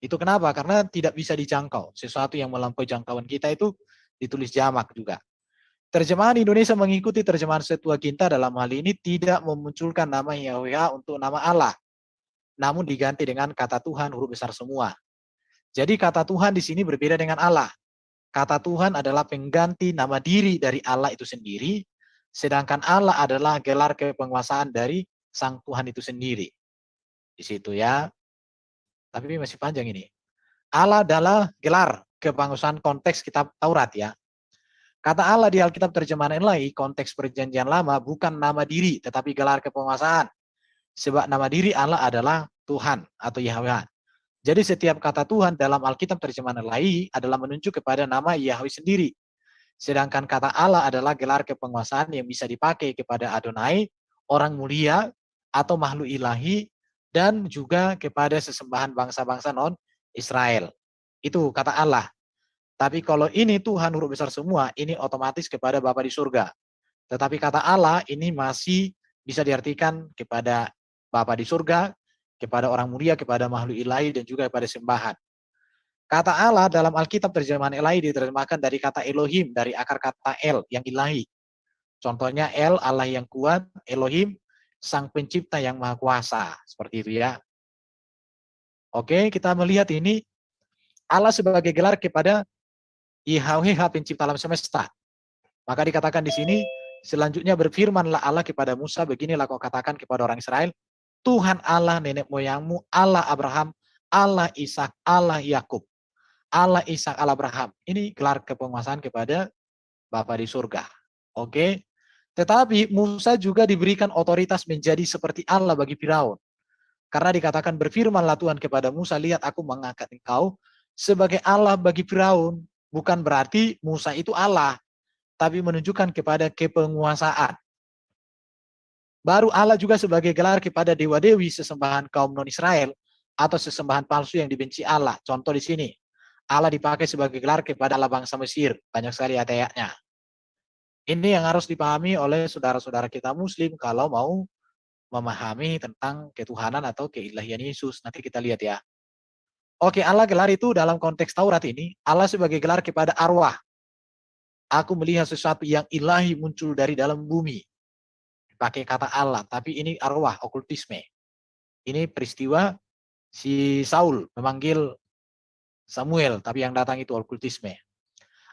Itu kenapa? Karena tidak bisa dijangkau. Sesuatu yang melampaui jangkauan kita itu ditulis jamak juga. Terjemahan Indonesia mengikuti terjemahan Septuaginta dalam hal ini tidak memunculkan nama YHWH untuk nama Allah, namun diganti dengan kata Tuhan huruf besar semua. Jadi kata Tuhan di sini berbeda dengan Allah. Kata Tuhan adalah pengganti nama diri dari Allah itu sendiri, sedangkan Allah adalah gelar kepenguasaan dari Sang Tuhan itu sendiri. Di situ ya. Tapi masih panjang ini. Allah adalah gelar kepenguasaan konteks kitab Taurat ya. Kata Allah di Alkitab terjemahan lain, konteks perjanjian lama bukan nama diri, tetapi gelar kepenguasaan. Sebab nama diri Allah adalah Tuhan atau Yahweh. Jadi setiap kata Tuhan dalam Alkitab terjemahan lain adalah menunjuk kepada nama Yahweh sendiri. Sedangkan kata Allah adalah gelar kepenguasaan yang bisa dipakai kepada Adonai, orang mulia, atau makhluk ilahi, dan juga kepada sesembahan bangsa-bangsa non-Israel. Itu kata Allah. Tapi kalau ini Tuhan huruf besar semua, ini otomatis kepada Bapa di surga. Tetapi kata Allah ini masih bisa diartikan kepada Bapa di surga, kepada orang mulia, kepada makhluk ilahi, dan juga kepada sembahan. Kata Allah dalam Alkitab terjemahan ilahi diterjemahkan dari kata Elohim, dari akar kata El, yang ilahi. Contohnya El, Allah yang kuat, Elohim, Sang Pencipta yang Maha Kuasa. Seperti itu ya. Oke, kita melihat ini, Allah sebagai gelar kepada YHWH Pencipta alam semesta. Maka dikatakan di sini, selanjutnya berfirmanlah Allah kepada Musa, beginilah kau katakan kepada orang Israel, Tuhan Allah nenek moyangmu, Allah Abraham, Allah Ishak, Allah Yakub. Allah Ishak, Allah Abraham. Ini gelar kepenguasaan kepada Bapa di surga. Oke. Tetapi Musa juga diberikan otoritas menjadi seperti Allah bagi Firaun. Karena dikatakan berfirmanlah Tuhan kepada Musa, lihat aku mengangkat engkau sebagai Allah bagi Firaun. Bukan berarti Musa itu Allah, tapi menunjukkan kepada kepenguasaan. Baru Allah juga sebagai gelar kepada dewa-dewi sesembahan kaum non-Israel atau sesembahan palsu yang dibenci Allah. Contoh di sini, Allah dipakai sebagai gelar kepada Allah bangsa Mesir. Banyak sekali ayat-ayatnya. Ini yang harus dipahami oleh saudara-saudara kita Muslim kalau mau memahami tentang ketuhanan atau keilahian Yesus. Nanti kita lihat ya. Oke, Allah gelar itu dalam konteks Taurat ini, Allah sebagai gelar kepada arwah. Aku melihat sesuatu yang ilahi muncul dari dalam bumi. Pakai kata Allah, tapi ini arwah, okultisme. Ini peristiwa si Saul memanggil Samuel, tapi yang datang itu okultisme.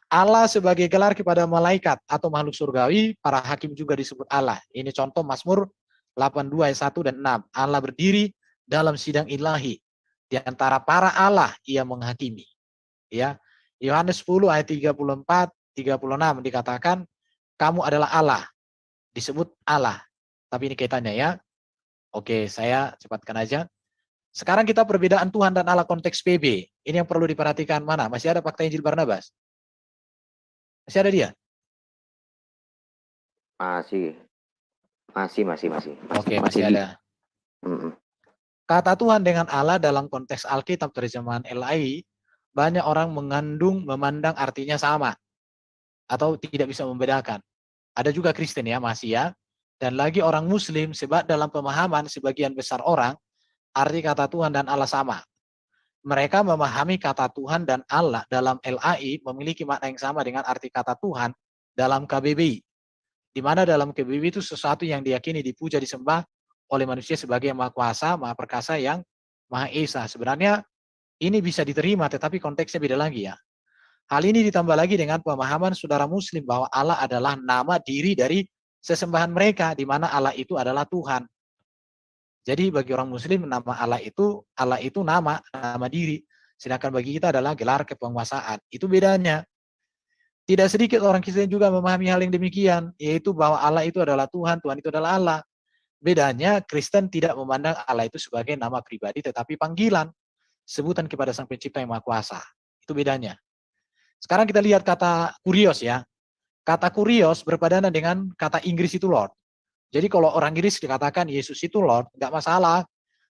Allah sebagai gelar kepada malaikat atau makhluk surgawi, para hakim juga disebut Allah. Ini contoh Mazmur 82 ayat 1 dan 6. Allah berdiri dalam sidang ilahi. Di antara para Allah ia menghakimi. Ya. Yohanes 10 ayat 34, 36 dikatakan kamu adalah Allah. Disebut Allah. Tapi ini kaitannya ya. Oke, saya cepatkan aja. Sekarang kita perbedaan Tuhan dan Allah konteks PB. Ini yang perlu diperhatikan mana? Masih ada fakta Injil Barnabas? Masih ada dia? Masih. Oke, masih ada. Kata Tuhan dengan Allah dalam konteks Alkitab terjemahan LAI, banyak orang memandang artinya sama. Atau tidak bisa membedakan. Ada juga Kristen ya, masih ya. Dan lagi orang Muslim, sebab dalam pemahaman sebagian besar orang, arti kata Tuhan dan Allah sama. Mereka memahami kata Tuhan dan Allah dalam LAI memiliki makna yang sama dengan arti kata Tuhan dalam KBBI. Di mana dalam KBBI itu sesuatu yang diyakini, dipuja, disembah oleh manusia sebagai yang maha kuasa, maha perkasa, yang maha esa. Sebenarnya ini bisa diterima, tetapi konteksnya beda lagi ya. Hal ini ditambah lagi dengan pemahaman saudara Muslim bahwa Allah adalah nama diri dari sesembahan mereka, di mana Allah itu adalah Tuhan. Jadi bagi orang Muslim nama Allah itu nama diri. Sedangkan bagi kita adalah gelar kepenguasaan. Itu bedanya. Tidak sedikit orang Kristen juga memahami hal yang demikian, yaitu bahwa Allah itu adalah Tuhan, Tuhan itu adalah Allah. Bedanya Kristen tidak memandang Allah itu sebagai nama pribadi, tetapi panggilan, sebutan kepada Sang Pencipta yang Maha Kuasa. Itu bedanya. Sekarang kita lihat kata kurios ya. Kata kurios berpadanan dengan kata Inggris itu Lord. Jadi kalau orang Inggris dikatakan Yesus itu Lord, nggak masalah.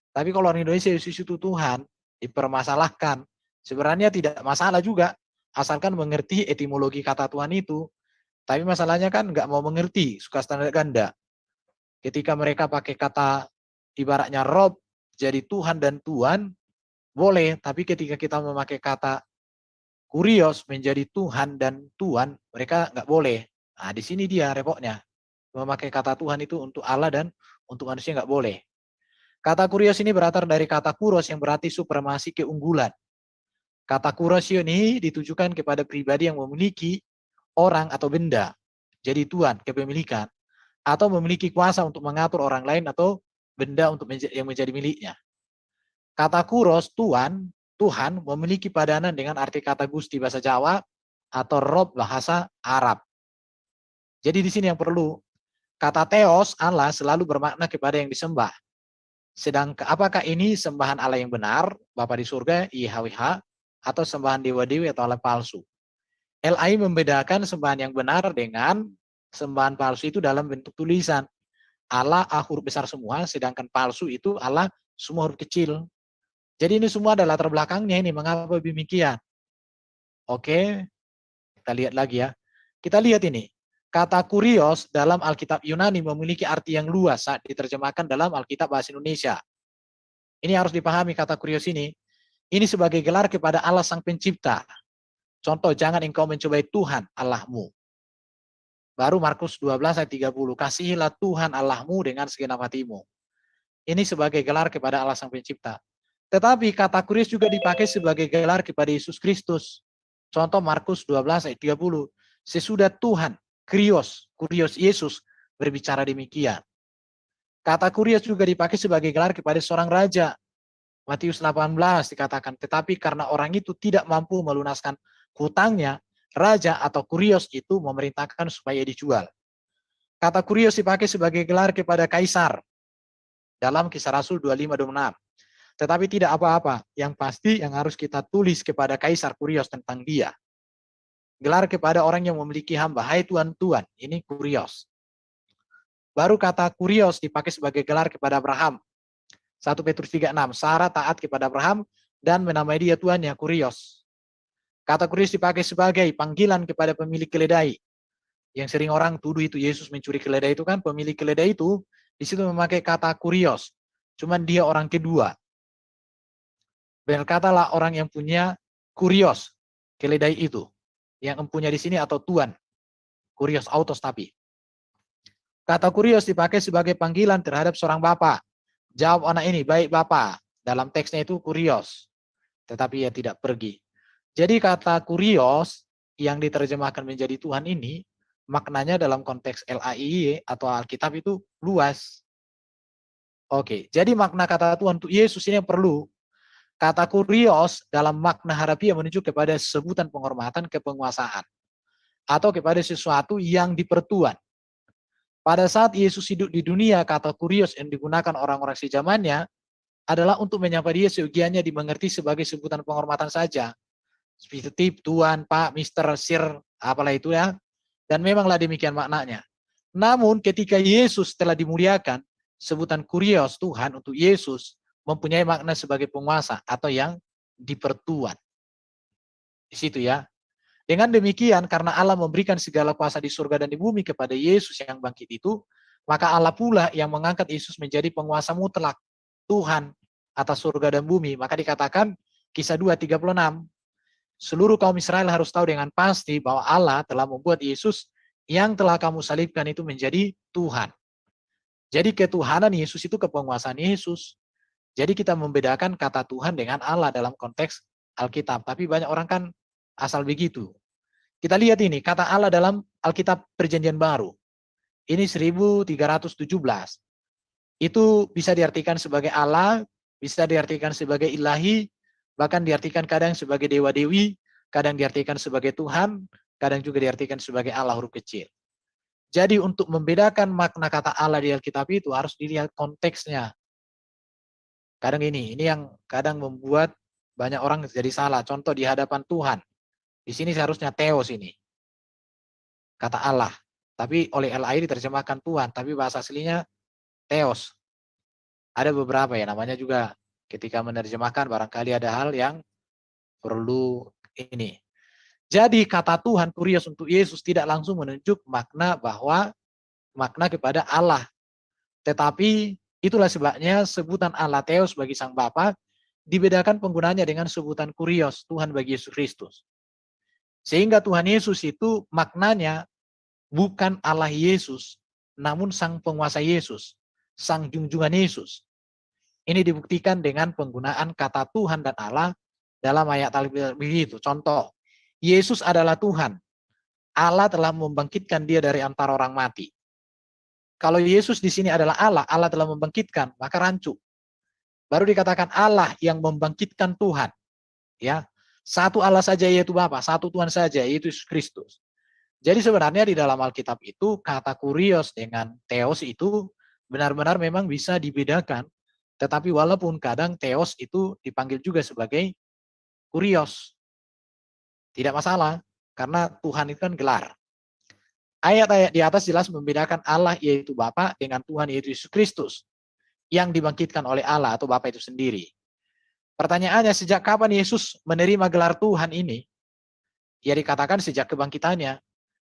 Tapi kalau orang Indonesia Yesus itu Tuhan, dipermasalahkan. Sebenarnya tidak masalah juga, asalkan mengerti etimologi kata Tuhan itu. Tapi masalahnya kan nggak mau mengerti, suka standar ganda. Ketika mereka pakai kata ibaratnya Rob, jadi Tuhan dan Tuan, boleh. Tapi ketika kita memakai kata kurios menjadi Tuhan dan Tuan, mereka nggak boleh. Nah, di sini dia repotnya. Memakai kata Tuhan itu untuk Allah dan untuk manusia nggak boleh. Kata kurios ini berasal dari kata kuros yang berarti supremasi, keunggulan. Kata kuros ini ditujukan kepada pribadi yang memiliki orang atau benda, jadi Tuhan, kepemilikan, atau memiliki kuasa untuk mengatur orang lain atau benda untuk yang menjadi miliknya. Kata kuros, Tuhan, memiliki padanan dengan arti kata Gusti bahasa Jawa atau Rob bahasa Arab. Jadi di sini yang perlu, kata Theos, Allah, selalu bermakna kepada yang disembah. Sedang apakah ini sembahan Allah yang benar, Bapa di surga, YHWH, atau sembahan dewa-dewi atau Allah palsu? LAI membedakan sembahan yang benar dengan sembahan palsu itu dalam bentuk tulisan. Allah A huruf besar semua, sedangkan palsu itu Allah semua huruf kecil. Jadi ini semua adalah latar belakangnya ini, mengapa demikian. Oke, kita lihat lagi ya. Kita lihat ini. Kata kurios dalam Alkitab Yunani memiliki arti yang luas saat diterjemahkan dalam Alkitab bahasa Indonesia. Ini harus dipahami kata kurios ini. Ini sebagai gelar kepada Allah Sang Pencipta. Contoh, jangan engkau mencobai Tuhan Allahmu. Baru Markus 12 ayat 30. Kasihilah Tuhan Allahmu dengan segenap hatimu. Ini sebagai gelar kepada Allah Sang Pencipta. Tetapi kata kurios juga dipakai sebagai gelar kepada Yesus Kristus. Contoh Markus 12 ayat 30. Sesudah Tuhan, kurios Yesus berbicara demikian. Kata kurios juga dipakai sebagai gelar kepada seorang raja. Matius 18 dikatakan, tetapi karena orang itu tidak mampu melunaskan hutangnya, raja atau kurios itu memerintahkan supaya dijual. Kata kurios dipakai sebagai gelar kepada kaisar dalam Kisah Rasul 25-26. Tetapi tidak apa-apa, yang pasti yang harus kita tulis kepada kaisar kurios tentang dia. Gelar kepada orang yang memiliki hamba, hai tuan-tuan, ini kurios. Baru kata kurios dipakai sebagai gelar kepada Abraham. 1 Petrus 3:6, Sarah taat kepada Abraham dan menamai dia tuannya, kurios. Kata kurios dipakai sebagai panggilan kepada pemilik keledai. Yang sering orang tuduh itu Yesus mencuri keledai itu kan, pemilik keledai itu di situ memakai kata kurios. Cuman dia orang kedua. Berkatalah orang yang punya kurios, keledai itu. Yang empunya di sini atau tuan. Kurios autos tapi. Kata kurios dipakai sebagai panggilan terhadap seorang bapak. Jawab anak ini, baik bapak. Dalam teksnya itu kurios. Tetapi ia tidak pergi. Jadi kata kurios yang diterjemahkan menjadi Tuhan ini, maknanya dalam konteks LAIY atau Alkitab itu luas. Oke, jadi makna kata Tuhan untuk Yesus ini yang perlu. Kata kurios dalam makna harafiah menunjuk kepada sebutan penghormatan kepenguasaan. Atau kepada sesuatu yang dipertuan. Pada saat Yesus hidup di dunia, kata kurios yang digunakan orang-orang sejamannya adalah untuk menyapa dia seyogianya dimengerti sebagai sebutan penghormatan saja. Seperti tip, tuan, pak, mister, sir, apalah itu ya. Dan memanglah demikian maknanya. Namun ketika Yesus telah dimuliakan, sebutan kurios Tuhan untuk Yesus mempunyai makna sebagai penguasa atau yang dipertuan. Di situ ya. Dengan demikian, karena Allah memberikan segala kuasa di surga dan di bumi kepada Yesus yang bangkit itu, maka Allah pula yang mengangkat Yesus menjadi penguasa mutlak Tuhan atas surga dan bumi. Maka dikatakan Kisah 2:36, seluruh kaum Israel harus tahu dengan pasti bahwa Allah telah membuat Yesus yang telah kamu salibkan itu menjadi Tuhan. Jadi ketuhanan Yesus itu kepenguasaan Yesus. Jadi kita membedakan kata Tuhan dengan Allah dalam konteks Alkitab. Tapi banyak orang kan asal begitu. Kita lihat ini, kata Allah dalam Alkitab Perjanjian Baru. Ini 1317. Itu bisa diartikan sebagai Allah, bisa diartikan sebagai ilahi, bahkan diartikan kadang sebagai dewa-dewi, kadang diartikan sebagai Tuhan, kadang juga diartikan sebagai Allah huruf kecil. Jadi untuk membedakan makna kata Allah di Alkitab itu harus dilihat konteksnya. Kadang ini yang kadang membuat banyak orang jadi salah. Contoh di hadapan Tuhan. Di sini seharusnya Theos ini. Kata Allah. Tapi oleh LAI diterjemahkan Tuhan. Tapi bahasa aslinya Theos. Ada beberapa ya. Namanya juga ketika menerjemahkan barangkali ada hal yang perlu ini. Jadi kata Tuhan kurios untuk Yesus tidak langsung menunjuk makna bahwa makna kepada Allah. Tetapi itulah sebabnya sebutan Allah Theos bagi Sang Bapa dibedakan penggunanya dengan sebutan kurios Tuhan bagi Yesus Kristus. Sehingga Tuhan Yesus itu maknanya bukan Allah Yesus, namun Sang Penguasa Yesus, Sang Junjungan Yesus. Ini dibuktikan dengan penggunaan kata Tuhan dan Allah dalam ayat begitu. Contoh, Yesus adalah Tuhan. Allah telah membangkitkan dia dari antara orang mati. Kalau Yesus di sini adalah Allah, Allah telah membangkitkan, maka rancu. Baru dikatakan Allah yang membangkitkan Tuhan. Ya, satu Allah saja yaitu Bapa, satu Tuhan saja yaitu Yesus Kristus. Jadi sebenarnya di dalam Alkitab itu kata kurios dengan Theos itu benar-benar memang bisa dibedakan. Tetapi walaupun kadang Theos itu dipanggil juga sebagai kurios. Tidak masalah, karena Tuhan itu kan gelar. Ayat-ayat di atas jelas membedakan Allah yaitu Bapa dengan Tuhan yaitu Yesus Kristus yang dibangkitkan oleh Allah atau Bapa itu sendiri. Pertanyaannya, sejak kapan Yesus menerima gelar Tuhan ini? Ya dikatakan sejak kebangkitannya.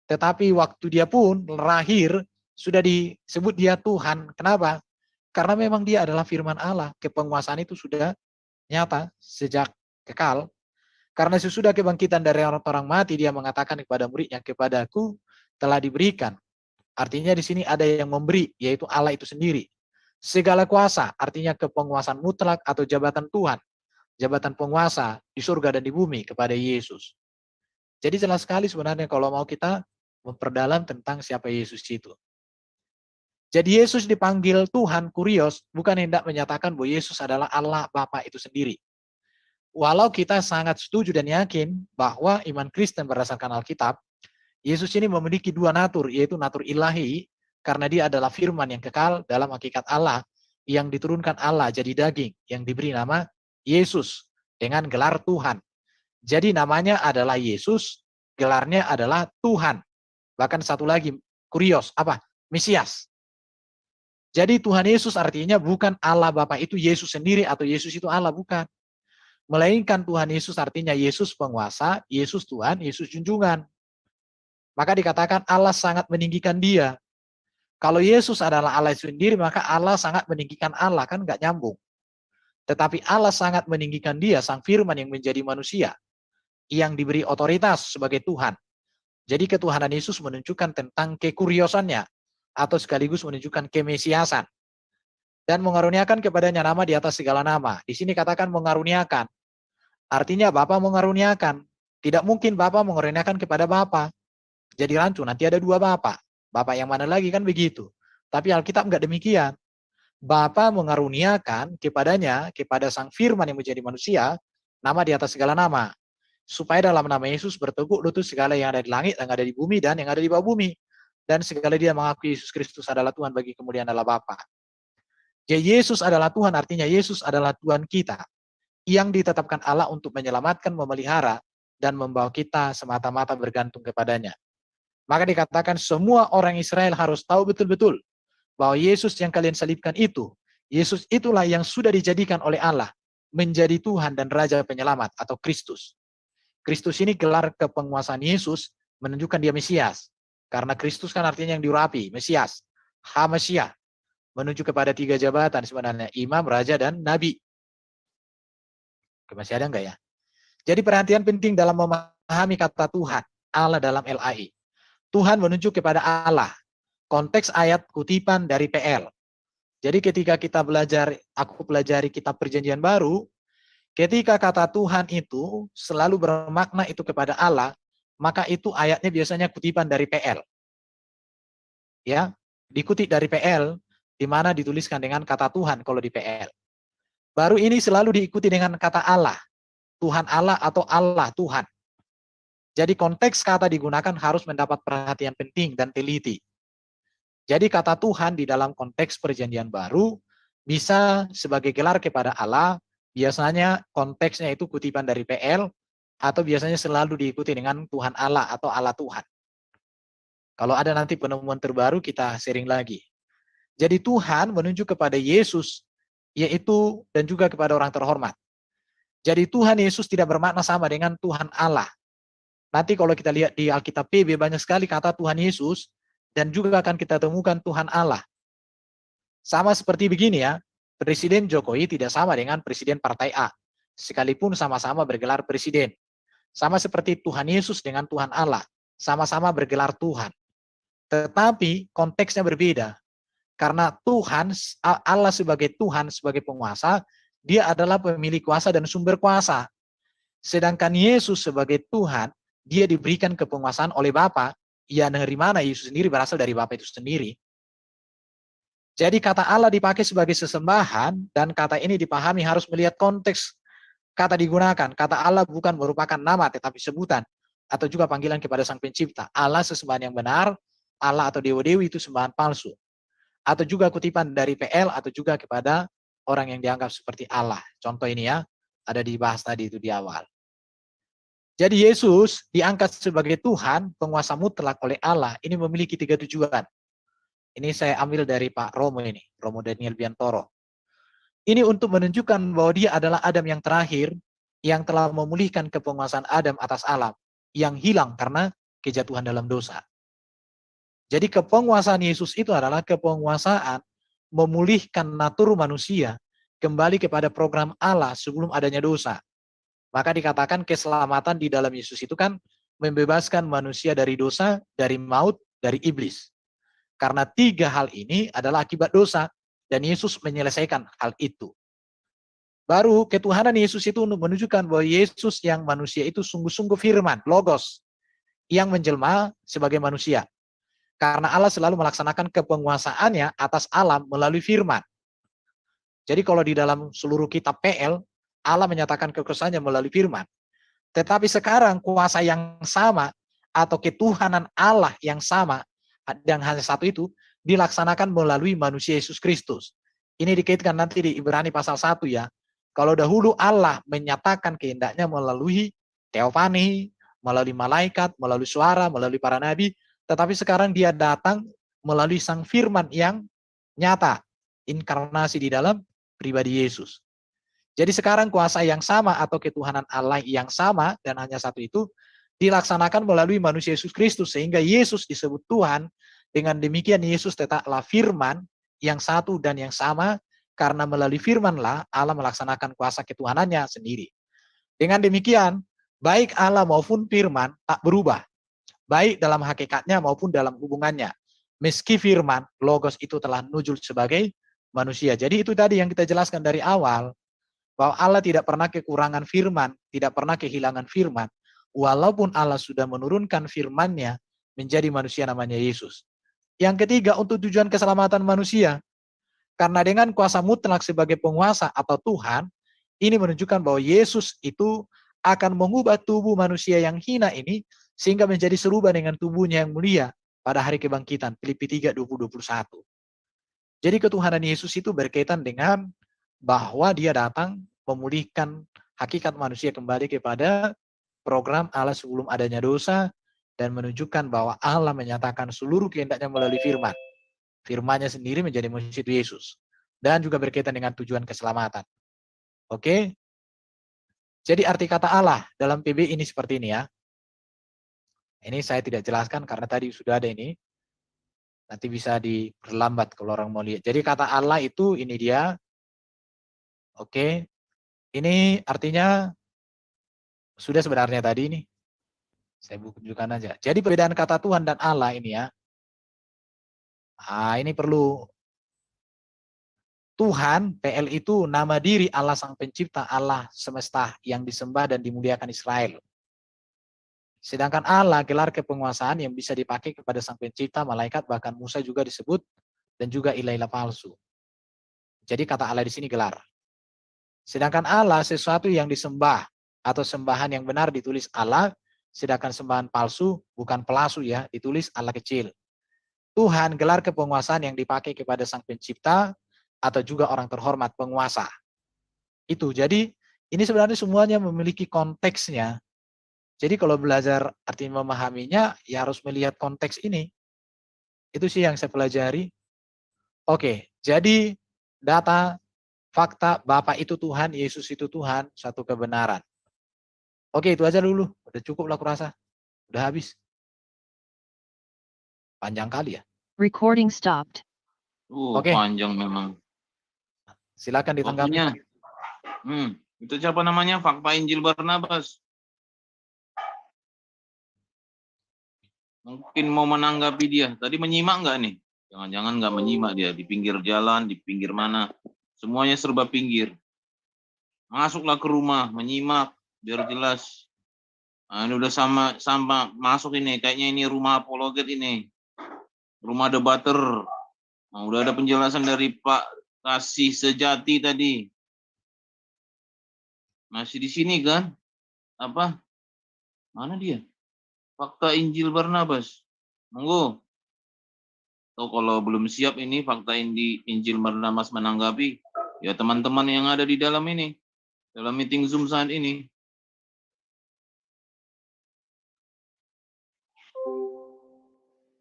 Tetapi waktu dia pun lahir, sudah disebut dia Tuhan. Kenapa? Karena memang dia adalah firman Allah. Kepenguasaan itu sudah nyata sejak kekal. Karena sesudah kebangkitan dari orang-orang mati, dia mengatakan kepada muridnya, kepadaku telah diberikan. Artinya di sini ada yang memberi, yaitu Allah itu sendiri. Segala kuasa, artinya kepenguasaan mutlak atau jabatan Tuhan. Jabatan penguasa di surga dan di bumi kepada Yesus. Jadi jelas sekali sebenarnya kalau mau kita memperdalam tentang siapa Yesus itu. Jadi Yesus dipanggil Tuhan kurios bukan hendak menyatakan bahwa Yesus adalah Allah Bapa itu sendiri. walau kita sangat setuju dan yakin bahwa iman Kristen berdasarkan Alkitab, Yesus ini memiliki dua natur, yaitu natur ilahi, karena dia adalah firman yang kekal dalam hakikat Allah, yang diturunkan Allah jadi daging, yang diberi nama Yesus, dengan gelar Tuhan. Jadi namanya adalah Yesus, gelarnya adalah Tuhan. Bahkan satu lagi, kurios, apa? Mesias. Jadi Tuhan Yesus artinya bukan Allah Bapa itu Yesus sendiri atau Yesus itu Allah, bukan. Melainkan Tuhan Yesus artinya Yesus penguasa, Yesus Tuhan, Yesus junjungan. Maka dikatakan Allah sangat meninggikan dia. Kalau Yesus adalah Allah sendiri, maka Allah sangat meninggikan Allah, kan nggak nyambung. Tetapi Allah sangat meninggikan dia, sang firman yang menjadi manusia, yang diberi otoritas sebagai Tuhan. Jadi ketuhanan Yesus menunjukkan tentang kekuriosannya, atau sekaligus menunjukkan kemesiasan. Dan mengaruniakan kepadanya nama di atas segala nama. Di sini katakan mengaruniakan. Artinya Bapa mengaruniakan. Tidak mungkin Bapa mengaruniakan kepada Bapa. Jadi rancu, nanti ada dua Bapa. Bapa yang mana lagi, kan begitu. Tapi Alkitab enggak demikian. Bapa mengaruniakan kepadanya, kepada sang firman yang menjadi manusia, nama di atas segala nama. Supaya dalam nama Yesus berteguk lutut segala yang ada di langit, yang ada di bumi, dan yang ada di bawah bumi. Dan segala dia mengakui Yesus Kristus adalah Tuhan bagi kemuliaan Allah Bapa. Jadi Yesus adalah Tuhan, artinya Yesus adalah Tuhan kita, yang ditetapkan Allah untuk menyelamatkan, memelihara, dan membawa kita semata-mata bergantung kepadanya. Maka dikatakan semua orang Israel harus tahu betul-betul bahwa Yesus yang kalian salibkan itu, Yesus itulah yang sudah dijadikan oleh Allah menjadi Tuhan dan Raja Penyelamat atau Kristus. Kristus ini gelar kepenguasaan Yesus menunjukkan dia Mesias. Karena Kristus kan artinya yang diurapi, Mesias, Ha-Mesiah, menuju kepada 3 jabatan sebenarnya, imam, raja, dan nabi. Masih ada enggak ya? Jadi perhatian penting dalam memahami kata Tuhan, Allah dalam LAI. Tuhan menunjuk kepada Allah. Konteks ayat kutipan dari PL. Jadi ketika kita belajar, aku pelajari kitab Perjanjian Baru, ketika kata Tuhan itu selalu bermakna itu kepada Allah, maka itu ayatnya biasanya kutipan dari PL. Ya, dikutip dari PL, di mana dituliskan dengan kata Tuhan kalau di PL. Baru ini selalu diikuti dengan kata Allah, Tuhan Allah atau Allah Tuhan. Jadi konteks kata digunakan harus mendapat perhatian penting dan teliti. Jadi kata Tuhan di dalam konteks Perjanjian Baru bisa sebagai gelar kepada Allah, biasanya konteksnya itu kutipan dari PL, atau biasanya selalu diikuti dengan Tuhan Allah atau Allah Tuhan. Kalau ada nanti penemuan terbaru kita sharing lagi. Jadi Tuhan menunjuk kepada Yesus, yaitu dan juga kepada orang terhormat. Jadi Tuhan Yesus tidak bermakna sama dengan Tuhan Allah. Nanti kalau kita lihat di Alkitab PB banyak sekali kata Tuhan Yesus, dan juga akan kita temukan Tuhan Allah. Sama seperti begini ya, Presiden Jokowi tidak sama dengan Presiden Partai A, sekalipun sama-sama bergelar Presiden. Sama seperti Tuhan Yesus dengan Tuhan Allah, sama-sama bergelar Tuhan. Tetapi konteksnya berbeda. Karena Tuhan, Allah sebagai Tuhan, sebagai penguasa, dia adalah pemilik kuasa dan sumber kuasa. Sedangkan Yesus sebagai Tuhan, dia diberikan kepenguasaan oleh Bapa, ya dari mana Yesus sendiri berasal dari Bapa itu sendiri. Jadi kata Allah dipakai sebagai sesembahan, dan kata ini dipahami harus melihat konteks kata digunakan. Kata Allah bukan merupakan nama tetapi sebutan, atau juga panggilan kepada Sang Pencipta. Allah sesembahan yang benar, Allah atau dewa-dewi itu sembahan palsu. Atau juga kutipan dari PL, atau juga kepada orang yang dianggap seperti Allah. Contoh ini ya, ada dibahas tadi itu di awal. Jadi Yesus diangkat sebagai Tuhan, penguasa mutlak oleh Allah, ini memiliki 3 tujuan. Ini saya ambil dari Pak Romo ini, Romo Daniel Biantoro. Ini untuk menunjukkan bahwa dia adalah Adam yang terakhir, yang telah memulihkan kepenguasaan Adam atas alam, yang hilang karena kejatuhan dalam dosa. Jadi kepenguasaan Yesus itu adalah kepenguasaan memulihkan natur manusia kembali kepada program Allah sebelum adanya dosa. Maka dikatakan keselamatan di dalam Yesus itu kan membebaskan manusia dari dosa, dari maut, dari iblis. Karena 3 hal ini adalah akibat dosa, dan Yesus menyelesaikan hal itu. Baru ketuhanan Yesus itu menunjukkan bahwa Yesus yang manusia itu sungguh-sungguh firman, logos, yang menjelma sebagai manusia. Karena Allah selalu melaksanakan kepenguasaannya atas alam melalui firman. Jadi kalau di dalam seluruh kitab PL, Allah menyatakan kekuasaannya melalui firman. Tetapi sekarang kuasa yang sama atau ketuhanan Allah yang sama yang hanya satu itu dilaksanakan melalui manusia Yesus Kristus. Ini dikaitkan nanti di Ibrani pasal 1 ya. Kalau dahulu Allah menyatakan kehendaknya melalui teofani, melalui malaikat, melalui suara, melalui para nabi, tetapi sekarang dia datang melalui sang firman yang nyata, inkarnasi di dalam pribadi Yesus. Jadi sekarang kuasa yang sama atau ketuhanan Allah yang sama dan hanya satu itu dilaksanakan melalui manusia Yesus Kristus, sehingga Yesus disebut Tuhan. Dengan demikian Yesus tetaplah firman yang satu dan yang sama, karena melalui firmanlah Allah melaksanakan kuasa ketuhanannya sendiri. Dengan demikian, baik Allah maupun firman tak berubah, baik dalam hakikatnya maupun dalam hubungannya. Meski firman, logos itu telah nujul sebagai manusia. Jadi itu tadi yang kita jelaskan dari awal, bahwa Allah tidak pernah kekurangan firman, tidak pernah kehilangan firman, walaupun Allah sudah menurunkan firman-Nya menjadi manusia namanya Yesus. Yang ketiga, untuk tujuan keselamatan manusia. Karena dengan kuasa mutlak sebagai penguasa atau Tuhan, ini menunjukkan bahwa Yesus itu akan mengubah tubuh manusia yang hina ini sehingga menjadi serupa dengan tubuhnya yang mulia pada hari kebangkitan. Filipi 3:20-21. Jadi ketuhanan Yesus itu berkaitan dengan bahwa dia datang memulihkan hakikat manusia kembali kepada program Allah sebelum adanya dosa, dan menunjukkan bahwa Allah menyatakan seluruh kehendaknya melalui firman. Firman-Nya sendiri menjadi manusia itu Yesus. Dan juga berkaitan dengan tujuan keselamatan. Oke? Jadi arti kata Allah dalam PB ini seperti ini ya. Ini saya tidak jelaskan karena tadi sudah ada ini. Nanti bisa diperlambat kalau orang mau lihat. Jadi kata Allah itu ini dia. Oke, ini artinya sudah sebenarnya tadi ini. Saya bukukan aja. Jadi perbedaan kata Tuhan dan Allah ini ya. Ini perlu. Tuhan, PL itu nama diri Allah Sang Pencipta, Allah semesta yang disembah dan dimuliakan Israel. Sedangkan Allah gelar kepenguasaan yang bisa dipakai kepada Sang Pencipta, malaikat, bahkan Musa juga disebut, dan juga ilah-ilah palsu. Jadi kata Allah di sini gelar. Sedangkan Allah sesuatu yang disembah atau sembahan yang benar ditulis Allah, sedangkan sembahan palsu bukan pelasu ya, ditulis Allah kecil. Tuhan gelar kepenguasaan yang dipakai kepada Sang Pencipta atau juga orang terhormat penguasa. Itu. Jadi ini sebenarnya semuanya memiliki konteksnya. Jadi kalau belajar arti memahaminya ya harus melihat konteks ini. Itu sih yang saya pelajari. Oke, jadi data fakta Bapa itu Tuhan, Yesus itu Tuhan, satu kebenaran. Oke, itu aja dulu. Udah cukup lah kurasa. Udah habis. Panjang kali ya. Recording stopped. Oke. Panjang memang. Silakan ditanggapi. Itu siapa namanya? Fakta Injil Barnabas. Mungkin mau menanggapi dia. Tadi menyimak nggak nih? Jangan-jangan nggak menyimak dia. Di pinggir jalan, di pinggir mana. Semuanya serba pinggir. Masuklah ke rumah, menyimak biar jelas. Nah, ini udah sama masuk ini. Kayaknya ini rumah apologet ini. Rumah debater. Nah, udah ada penjelasan dari Pak Kasih Sejati tadi. Masih di sini kan? Apa? Mana dia? Fakta Injil Barnabas. Monggo. Atau kalau belum siap ini fakta Injil Barnabas menanggapi, ya teman-teman yang ada di dalam ini, dalam meeting Zoom saat ini.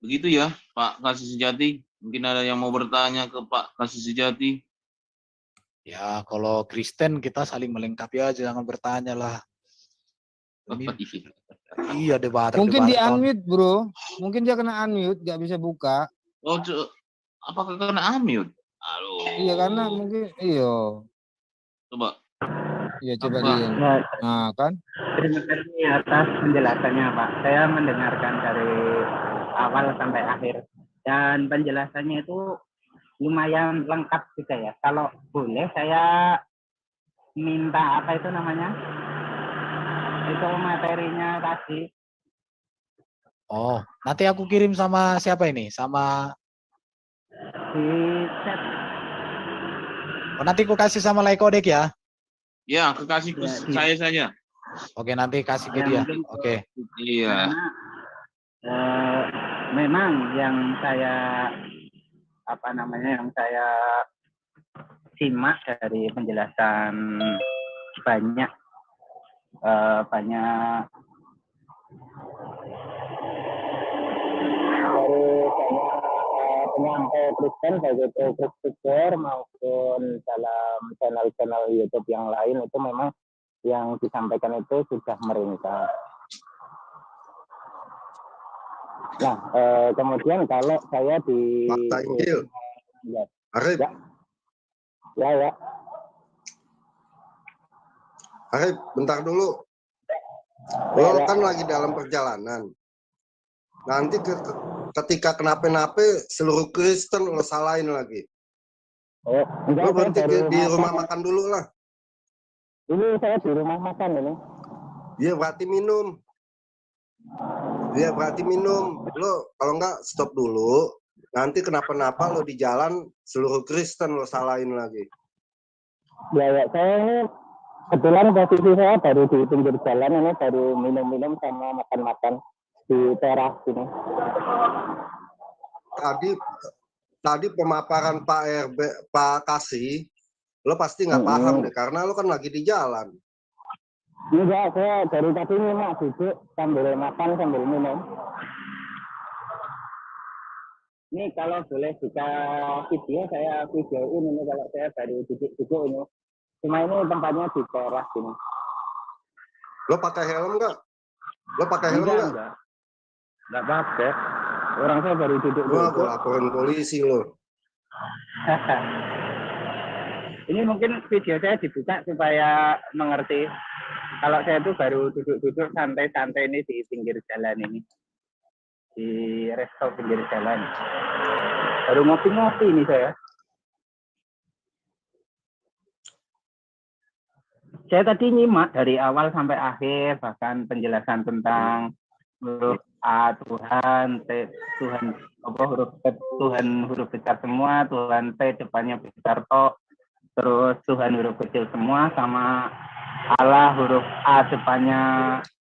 Begitu ya, Pak Kasih Sejati. Mungkin ada yang mau bertanya ke Pak Kasih Sejati. Ya, kalau Kristen kita saling melengkapi aja, jangan bertanya lah. Iya, debat. Mungkin di unmute bro, mungkin dia kena unmute, nggak bisa buka. Oh, apakah kena unmute? Aduh. Iya karena mungkin, iya. Coba. Iya coba dia. Nah kan. Terima kasih atas penjelasannya Pak. Saya mendengarkan dari awal sampai akhir dan penjelasannya itu lumayan lengkap juga ya. Kalau boleh saya minta apa itu namanya? Itu materinya tadi. Oh, nanti aku kirim sama siapa ini? Sama di chat. Oh, nanti aku kasih sama Laikodek ya. Ya, kasih ke saya saja. Oke, nanti kasih ke Ya, dia. mungkin Oke. Iya. Karena memang yang saya yang saya simak dari penjelasan banyak penyampai Kristen baik itu Kristen maupun dalam channel-channel YouTube yang lain itu memang yang disampaikan itu sudah meringkas. Nah, kemudian kalau saya di Fakta Injil. Arif. Ya. Arif, bentar dulu. Lo kan lagi dalam perjalanan. Nanti ketika kenapa-napa seluruh Kristen lo salahin lagi. Lo berhenti di rumah makan dulu lah. Ini saya di rumah makan ini. Iya berarti minum. Lo kalau enggak stop dulu. Nanti kenapa-napa lo di jalan seluruh Kristen lo salahin lagi. Ya, saya ini kebetulan posisi saya baru di pinggir jalan ini, baru minum-minum sama makan-makan di teras ini. Tadi pemaparan Pak Kasih, lo pasti nggak paham deh, karena lo kan lagi di jalan. Enggak, saya dari tadi nyimak duduk sambil makan sambil minum. Ini kalau boleh buka video, saya videoin ini kalau saya baru duduk-duduk ini. Cuma ini tempatnya di teras ini. Lo pakai helm nggak? Nggak pakai. Orang saya baru duduk. Wah, gue laporin polisi lo. Ini mungkin video saya dibuka supaya mengerti. Kalau saya itu baru duduk-duduk santai-santai ini di pinggir jalan ini. Di resto pinggir jalan. Baru ngopi-ngopi ini saya. Saya tadi nyimak dari awal sampai akhir, bahkan penjelasan tentang huruf A Tuhan, T Tuhan, huruf T Tuhan huruf besar semua, Tuhan T depannya besar tok, terus Tuhan huruf kecil semua, sama Allah huruf A depannya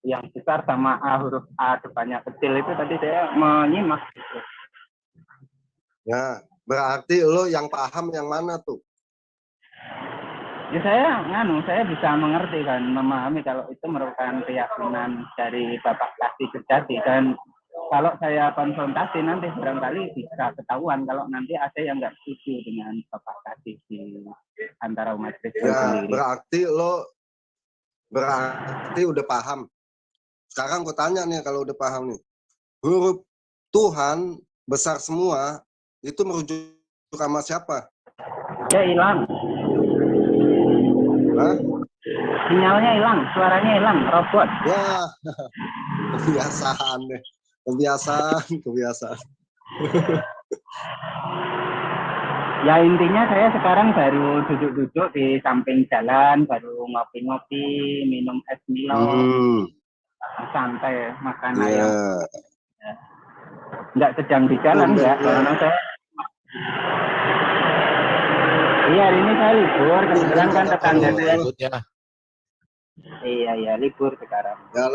yang besar sama A huruf A depannya kecil, itu tadi saya menyimak. Ya, berarti lo yang paham yang mana tuh? Ya saya bisa mengerti kan, memahami kalau itu merupakan keyakinan dari Bapak Kasih sejati, dan kalau saya konfrontasi nanti barangkali bisa ketahuan kalau nanti ada yang nggak setuju dengan Bapak Kasih di antara umat Kristen sendiri. Berarti udah paham. Sekarang gue tanya nih, kalau udah paham nih, huruf Tuhan besar semua itu merujuk sama siapa? Ya hilang. Hah? Sinyalnya hilang, suaranya hilang, robot. Ya, kebiasaan deh. Kebiasaan. Ya intinya saya sekarang baru duduk-duduk di samping jalan, baru ngopi-ngopi, minum es Milo, santai, makan ayam. Nggak sedang di jalan, enggak. Karena saya iya, hari ini saya libur, kebetulan kan tetangga saya. Iya, libur sekarang. Ya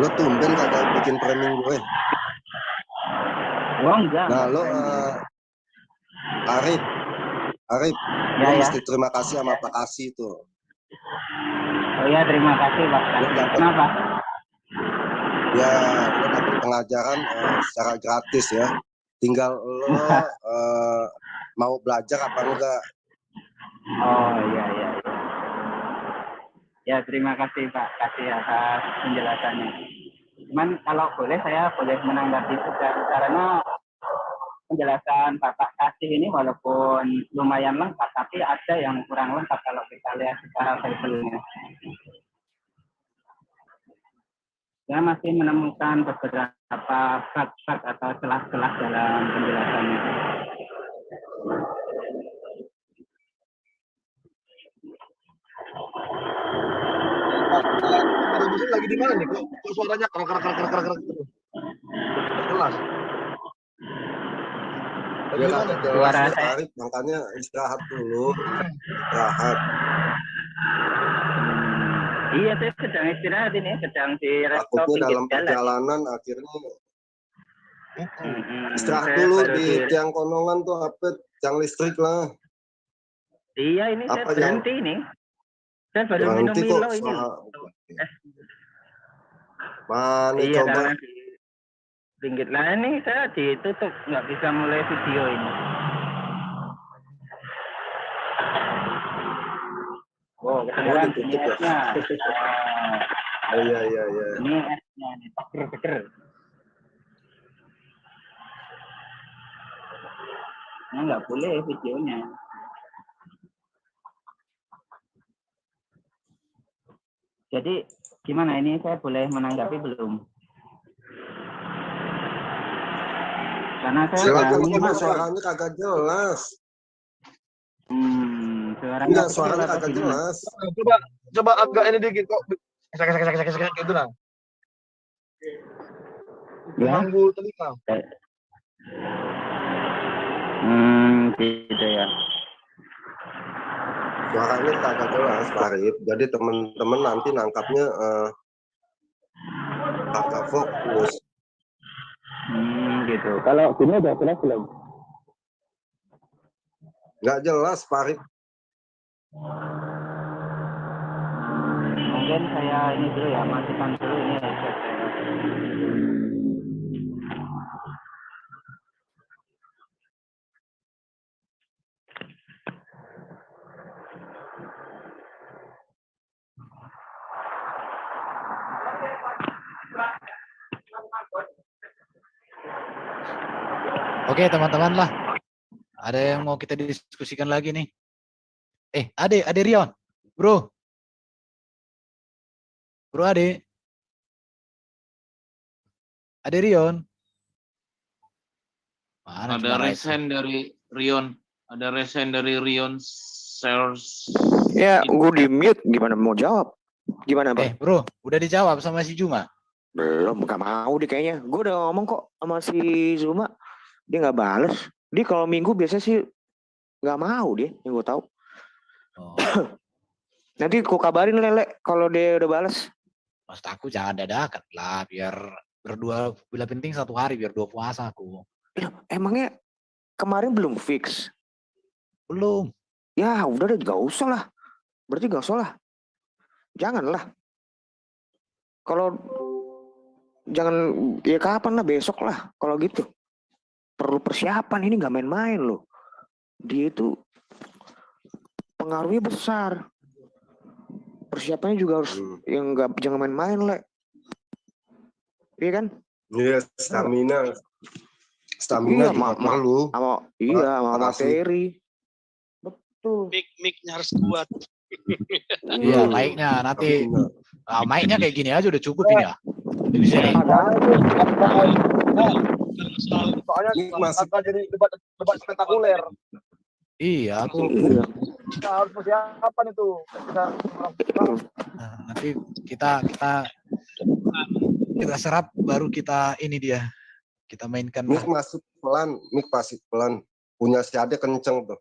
lo tumben kagak bikin framing gue. Oh enggak. Nah lo Arif, ya, lo mesti terima kasih sama Pak Kasih tuh. Oh iya, terima kasih Pak. Kenapa? Ya, lo dapat pengajaran secara gratis ya. Tinggal lo mau belajar apa enggak. Oh iya. Ya terima kasih Pak Kasih atas penjelasannya. Cuman kalau boleh saya boleh menanggapi juga, karena penjelasan Bapak Kasih ini walaupun lumayan lengkap, tapi ada yang kurang lengkap kalau kita lihat secara Bible-nya. Saya masih menemukan beberapa bug-bug atau celah-celah dalam penjelasannya. Lagi di mana nih? Kok suaranya kerak. Jelas. Dia kagak jelas ya, Arif, makanya istirahat dulu. Istirahat. Iya, saya sedang istirahat ini, sedang di resto Takutnya pinggir dalam jalan. perjalanan akhirnya istirahat dulu di tiang konongan tuh apa tiang listrik lah. Iya, ini saya berhenti ini. Saya baru minum Berhenti Milo kok ini. Mana Iya, coba? karena di pinggir lah ini saya ditutup, nggak bisa mulai video ini. Oh, kedengeran ini esnya. Oh iya. Ini esnya, ini seger. Nah, nggak boleh videonya. Jadi gimana ini saya boleh menanggapi belum? Karena saya silakan, cuma suaranya kagak jelas. Suaranya kagak jelas. Coba agak ini dikit kok. Kesek gitu lah. Ganggu telinga. Gitu ya. Suaranya kagak jelas, Pak Arif. Jadi teman-teman nanti nangkapnya kagak fokus. Gitu. Kalau gini udah jelas belum? Nggak jelas, Pak Arif. Mungkin saya ini dulu ya, matikan dulu ini headset saya. Oke teman-teman lah. Ada yang mau kita diskusikan lagi nih? Ade Rion, bro. Bro Ade Rion. Mana ada resen dari Rion. Ada resen dari Rion Sales. Ya, gue di mute. Gimana mau jawab? Gimana, Bang? Bro, udah dijawab sama si Juma? Belum, gak mau deh kayaknya. Gue udah ngomong kok sama si Zuma. Dia gak bales. Dia kalau minggu biasanya sih gak mau dia, yang gue tahu. Nanti ku kabarin Lele kalau dia udah bales. Maksud aku jangan dadakan lah, biar berdua bila penting satu hari biar 2 puasa aku. Emangnya kemarin belum fix? Belum. Ya udah deh, gak usah lah. Berarti gak usah lah. Janganlah. Kalau jangan ya kapan lah, besok lah kalau gitu. Perlu persiapan, ini gak main-main loh. Dia itu pengaruhnya besar. Persiapannya juga harus yang nggak, jangan main-main Le. Iya kan? Iya, stamina Iya, juga perlu. Sama materi. Betul. Mic-nya harus kuat. Iya, mic-nya nanti mic-nya kayak gini aja udah cukup ini ya. Di sini. Soalnya masih jadi debat spektakuler. Iya, aku kita harus persiapan itu. Nanti kita serap baru kita ini dia. Kita mainkan. Mik masuk pelan. Punya si Ade kenceng tuh.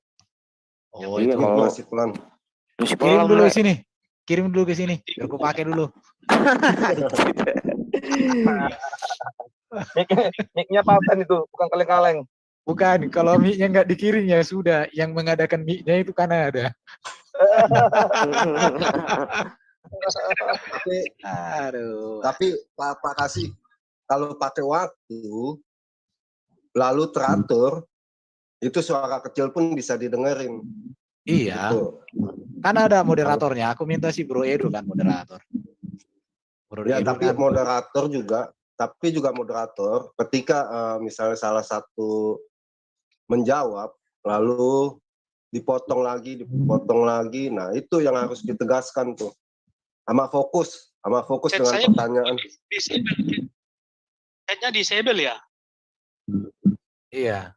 Oh, itu masih pelan. Kirim dulu ke sini. Kirim dulu ke sini. Biar aku pakai dulu. Mic-nya paten itu, bukan kaleng-kaleng. Bukan, kalau mic-nya nggak dikirim ya sudah. Yang mengadakan mic-nya itu kan ada. Tapi Pak Kasih, kalau pakai waktu, lalu teratur, itu suara kecil pun bisa didengerin. Iya. Gitu. Kan ada moderatornya. Aku minta si Bro Edo kan moderator. Ya, tapi kan moderator juga. Tapi juga moderator, ketika misalnya salah satu menjawab, lalu dipotong lagi, nah itu yang harus ditegaskan tuh. Sama fokus dengan pertanyaan. Chatnya disable ya? Iya.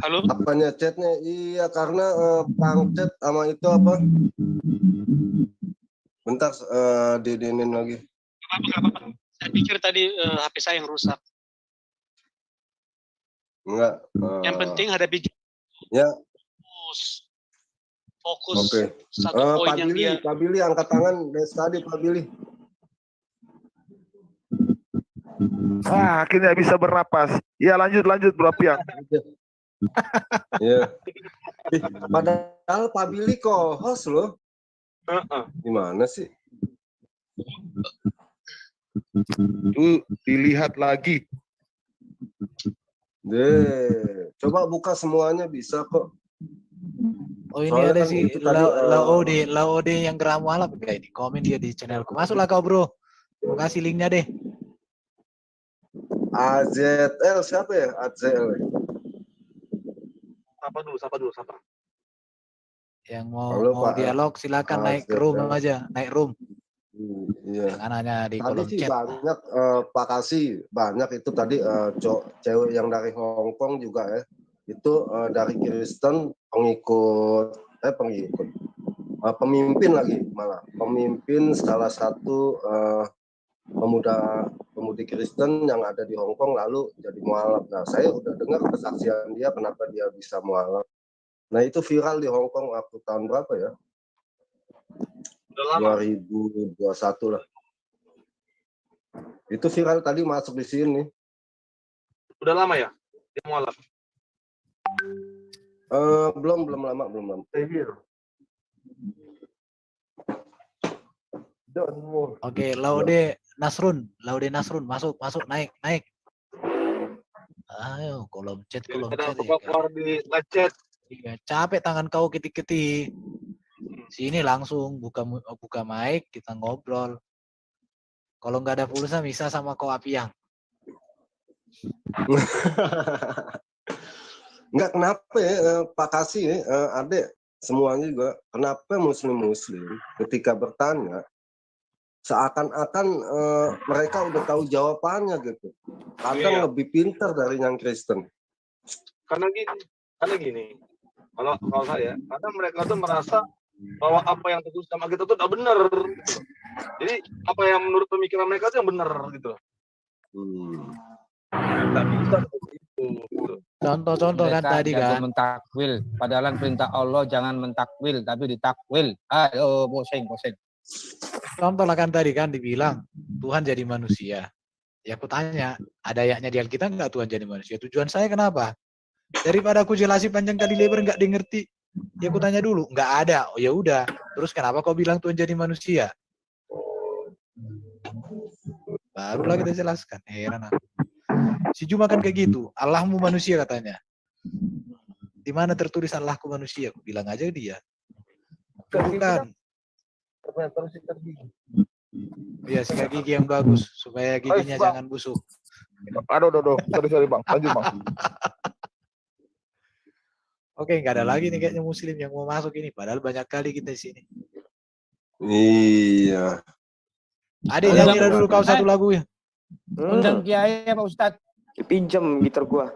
Halo? Apanya chatnya? Iya, karena pangchat sama itu apa? Bentar, didenin lagi. Apa-apa. Saya pikir tadi HP saya yang rusak. Enggak. Yang penting hadapi Ya. Fokus Oke. satu poin yang dia. Pak Billy angkat tangan dari tadi, Pak Billy. Akhirnya bisa bernapas. Ya lanjut Bro Piang. Iya. Padahal Pak Billy co-host loh. Gimana sih? Tuh dilihat lagi. Deh, coba buka semuanya bisa kok. Oh ini Soalnya ada kan si itu tadi, Laode yang geramualap kayak ini. Komen dia di channelku. Masuklah kau bro. Mau kasih linknya deh. AZL siapa ya? AZL. Sapa dulu. Yang mau Halo, mau Pak. dialog silakan naik ke room aja, naik room. Iya. Jangan hanya di Tadi kolom sih chat. banyak Pak Kasih, banyak itu tadi cewek yang dari Hong Kong juga ya. Itu dari Kristen pemimpin lagi malah. Pemimpin salah satu pemudi Kristen yang ada di Hong Kong lalu jadi mualaf. Nah, saya udah dengar kesaksian dia kenapa dia bisa mualaf. Nah, itu viral di Hong Kong waktu tahun berapa ya? 2021 lah. Itu viral tadi masuk di sini. Udah lama ya? Dia mualaf. Belum lama. Oke, Laude Nasrun, masuk, naik. Ayo, kolom chat. Keluar di live chat. Iya, capek tangan kau ketik-ketik. Sini langsung buka mic, kita ngobrol. Kalau nggak ada pulsa bisa sama kau Apiang. Enggak, kenapa ya Pak Kasih adek semuanya juga, kenapa muslim ketika bertanya seakan-akan mereka udah tahu jawabannya gitu. Kadang lebih pintar dari yang Kristen. Karena gini. Kalau saya, karena mereka tuh merasa bahwa apa yang tertulis sama kita tuh udah benar. Jadi apa yang menurut pemikiran mereka tuh yang benar gitu. Nggak bisa begitu. Contoh kan tadi kan. Mentakwil. Padahal perintah Allah jangan mentakwil, tapi ditakwil. Ayo, posing. Contoh lah kan tadi kan dibilang Tuhan jadi manusia. Ya aku tanya, ada ayatnya di Alkitab nggak Tuhan jadi manusia? Tujuan saya kenapa? Daripada aku jelasin panjang kali lebar nggak dimengerti. Ya aku tanya dulu, nggak ada. Oh ya udah. Terus kenapa kau bilang Tuhan jadi manusia? Barulah kita jelaskan. Heran aku. Si Juma kan kayak gitu. Allahmu manusia katanya. Di mana tertulis Allahku manusia? Aku bilang aja dia. Bukan. Iya, sikat gigi yang bagus supaya giginya jangan busuk. Aduh. Sorry Bang. Lanjut Bang. Oke, nggak ada lagi nih kayaknya muslim yang mau masuk ini. Padahal banyak kali kita di sini. Iya. Adek nyanyi dulu kau satu lagu ya. Undang Kiai Pak Ustadz. Pinjam gitar gua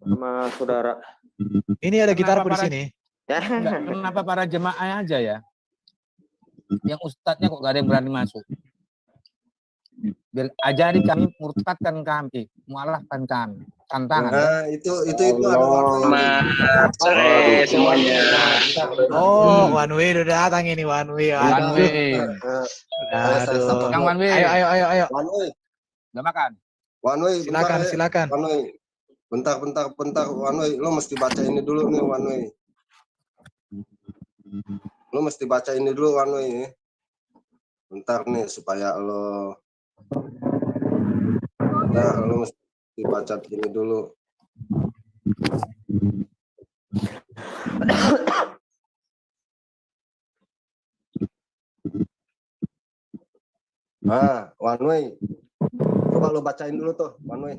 sama saudara. Ini ada gitar di sini. Kenapa para jemaah aja ya? Yang ustadznya kok gak ada yang berani masuk? Ajari kami, murtadkan kami, mualafkan kami. Tantangan. Nah, itu ada semuanya. Oh, one way udah datang ini, one way. Aduh. Yang one way. Ayo. One way. Udah makan? One way. Silakan. One way. Bentar. One way. Lo mesti baca ini dulu nih, one way. Lo mesti baca ini dulu, one way. Bentar nih, supaya lo mesti baca ini dulu. One way. Coba lo bacain dulu tuh, one way.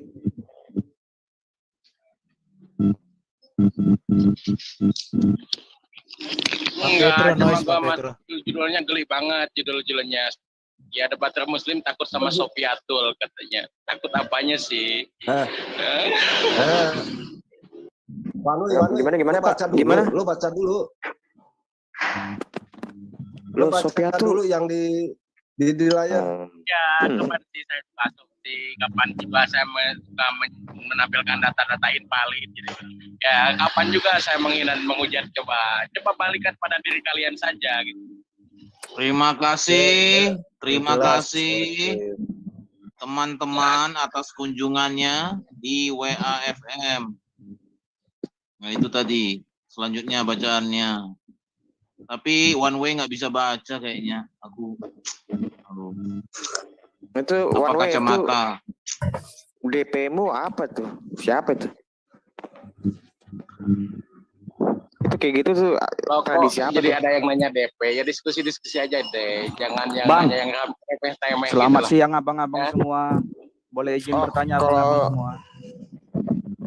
Enggak, judulnya geli banget, judulnya. Ya, debater muslim takut sama Sofiatul katanya. Takut apanya sih? Gimana Pak? Gimana? Lo baca dulu. Lo Sofiatul dulu yang di layar. Ya, kemarin sih saya masuk nanti kapan juga saya menampilkan data-data invalid gitu. Ya kapan juga saya menghujat, coba balikan pada diri kalian saja gitu. Terima kasih teman-teman atas kunjungannya di WAFM. Nah itu tadi, selanjutnya bacaannya. Tapi one way nggak bisa baca kayaknya. Itu apa one way kacamata. Itu DP-mu apa tuh? Siapa tuh? Itu kayak gitu tuh tradisi apa jadi tuh? ada yang nanya DP, ya diskusi aja deh. Jangan yang Bang, nanya yang remeh-temeh selamat gitu siang abang-abang semua. Boleh izin bertanya abang-abang semua.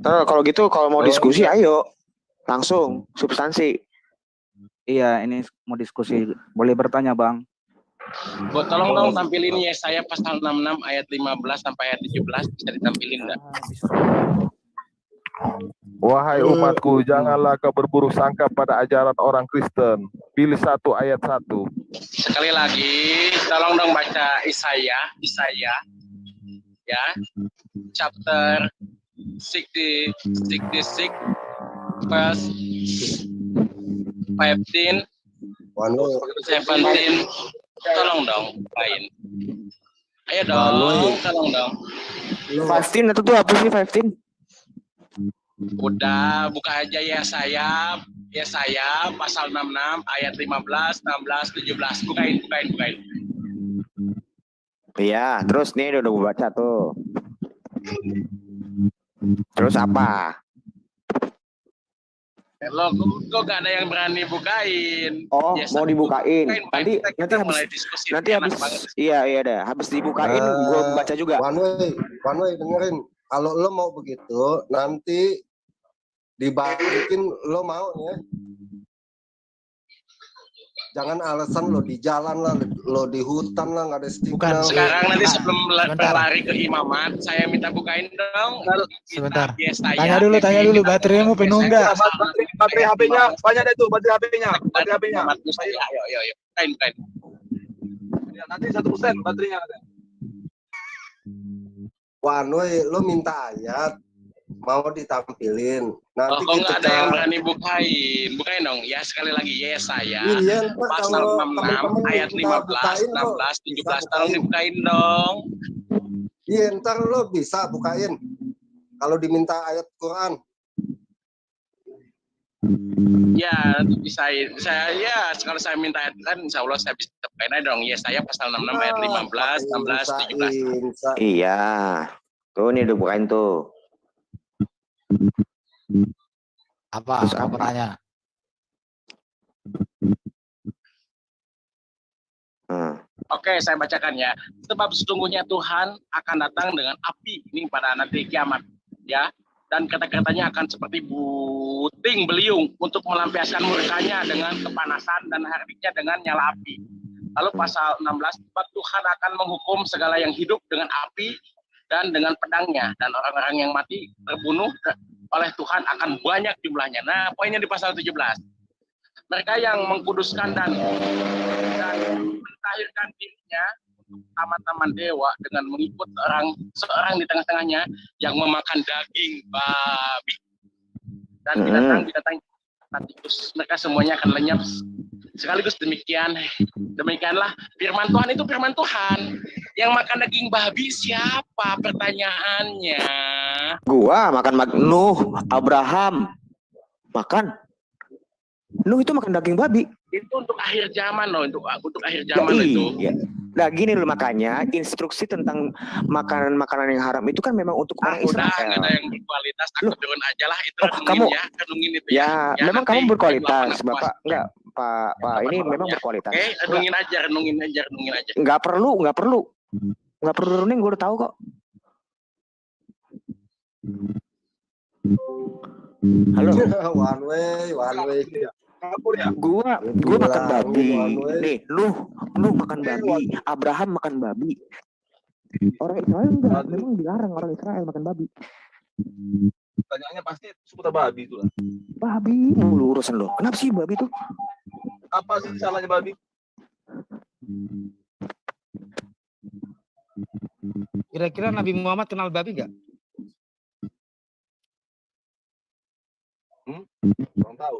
Kalau gitu kalau mau diskusi ayo langsung substansi. Iya, ini mau diskusi. Boleh bertanya, Bang? Tolong dong tampilin Yesaya pasal 66 ayat 15 sampai ayat 17, bisa ditampilin enggak? Wahai umatku, janganlah kau berburuk sangka pada ajaran orang Kristen. Pilih 1 ayat 1. Sekali lagi, tolong dong baca Yesaya ya, chapter 66 verse 15, 17. Tolong dong, lain. Ayo dong, tolong dong. 15 itu tuh apa sih 15? Udah, buka aja Yesaya pasal 66 ayat 15, 16, 17. Bukain. Iya, terus nih udah gue baca tuh. Terus apa? Lo kok gak ada yang berani bukain? Oh, mau dibukain. Nanti habis iya deh. Habis dibukain gue baca juga. One way dengerin. Kalau lo mau begitu, nanti dibalikin lo mau ya. Jangan alasan lo di jalan lah, lo di hutan lah, nggak ada signal. Bukan, sekarang nanti sebelum berlari ke imamat, saya minta bukain dong. Sebentar. Tanya dulu bateraimu penuh enggak? Baterai HP-nya, banyak deh tuh baterai HP-nya. Ayo. Bukain. Ya, nanti 1% baterainya. One way, lo minta ayat, mau ditampilin. Nanti kok nggak ada yang berani bukain dong. Ya sekali lagi Yesaya pasal 66 ayat 15, 16, 17. Tolong dibukain dong. Iya, ntar lo bisa bukain. Kalau diminta ayat Quran. Ya, nanti bisa. Kalau saya minta ayat kan, insya Allah saya bisa bukain aja dong. Yesaya pasal 66 ayat 15, 16, 17. Iya. Tuh nih udah bukain tuh. Apa pertanyaan? Oke, saya bacakan ya. Sebab sesungguhnya Tuhan akan datang dengan api ini pada nanti kiamat, ya. Dan kata-katanya akan seperti puting beliung untuk melampiaskan murkanya dengan kepanasan dan hardiknya dengan nyala api. Lalu pasal 16, sebab Tuhan akan menghukum segala yang hidup dengan api dan dengan pedangnya, dan orang-orang yang mati terbunuh oleh Tuhan akan banyak jumlahnya. Nah, poinnya di pasal 17. Mereka yang mengkuduskan dan mentahirkan dirinya taman-taman dewa dengan mengikut seorang di tengah-tengahnya yang memakan daging babi dan binatang-binatang tikus. Mereka semuanya akan lenyap sekaligus. Demikianlah firman Tuhan itu firman Tuhan. Yang makan daging babi siapa? Pertanyaannya. Gua makan Nuh, Abraham makan. Nuh itu makan daging babi. Itu untuk akhir zaman loh, untuk akhir zaman itu. Iya. Nah gini loh, makanya instruksi tentang makanan yang haram itu kan memang untuk orang Israel. Udah, ada yang berkualitas, aku turun aja lah itu. Renungin itu ya. Memang kamu berkualitas, Bapak. Enggak, Pak ini memang berkualitas. Oke, renungin aja. Enggak perlu running, gue udah tahu kok. Halo. One way. Gua makan babi. Nih, lu makan babi. Abraham makan babi. Orang Israel enggak, memang dilarang orang Israel makan babi. Pertanyaannya pasti seputar babi itu lah. Babi mulu urusan lo. Kenapa sih babi itu? Apa sih salahnya babi? Kira-kira Nabi Muhammad kenal babi nggak? Kurang tahu.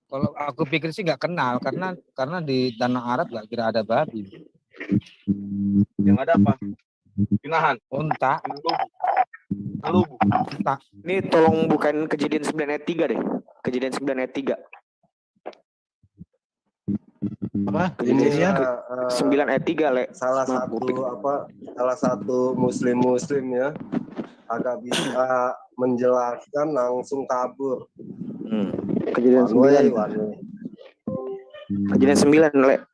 Kalau aku pikir sih nggak kenal, karena di tanah Arab nggak kira ada babi. Yang ada apa? Pinahan. Unta. Lubu. Unta. Ini tolong bukain Kejadian 9 ayat 3 deh. Kejadian 9 ayat 3. Apa? Kejadian 9 ayat 3, Le. Salah satu muslim ya agak bisa menjelaskan langsung kabur. Kejadian 9. Kejadian 9, Le.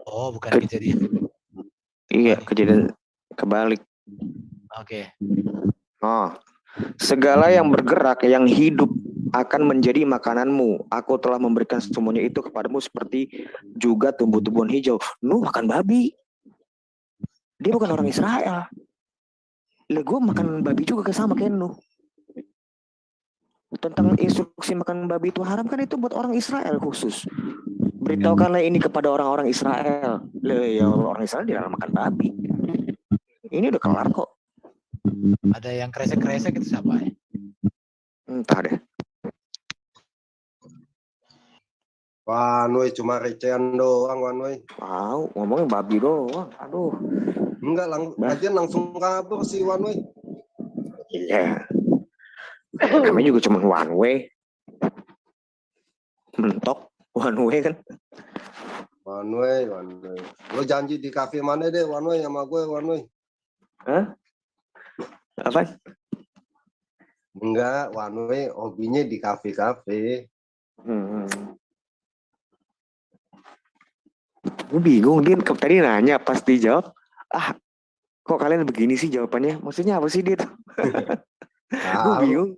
Oh, bukan kejadian. Iya, kejadian kebalik. Oke. Oh. Segala yang bergerak, yang hidup akan menjadi makananmu. Aku telah memberikan semuanya itu kepadamu seperti juga tumbuh-tumbuhan hijau. Nuh makan babi. Dia bukan orang Israel. Lah gue makan babi juga sama kayak Nuh. Tentang instruksi makan babi itu haram kan itu buat orang Israel khusus. Beritahukanlah ini kepada orang-orang Israel. Ya orang Israel tidak makan babi. Ini udah kelar kok. Ada yang kresek-kresek itu siapa ya? Entah deh. Wanwe cuma recehan doang, Wanwe. Wow, ngomongnya babi doang. Aduh. Enggak, langsung kabur si Wanwe. Iya. Namanya juga cuma one way. Mentok one way kan. One way. Lo janji di kafe mana deh, Wanwe sama gue, Wanwe. Hah? Apa? Enggak, Wanwe hobinya di kafe-kafe. Gue bingung, dia tadi nanya pas dijawab, kok kalian begini sih jawabannya? Maksudnya apa sih dia tuh? Gue bingung.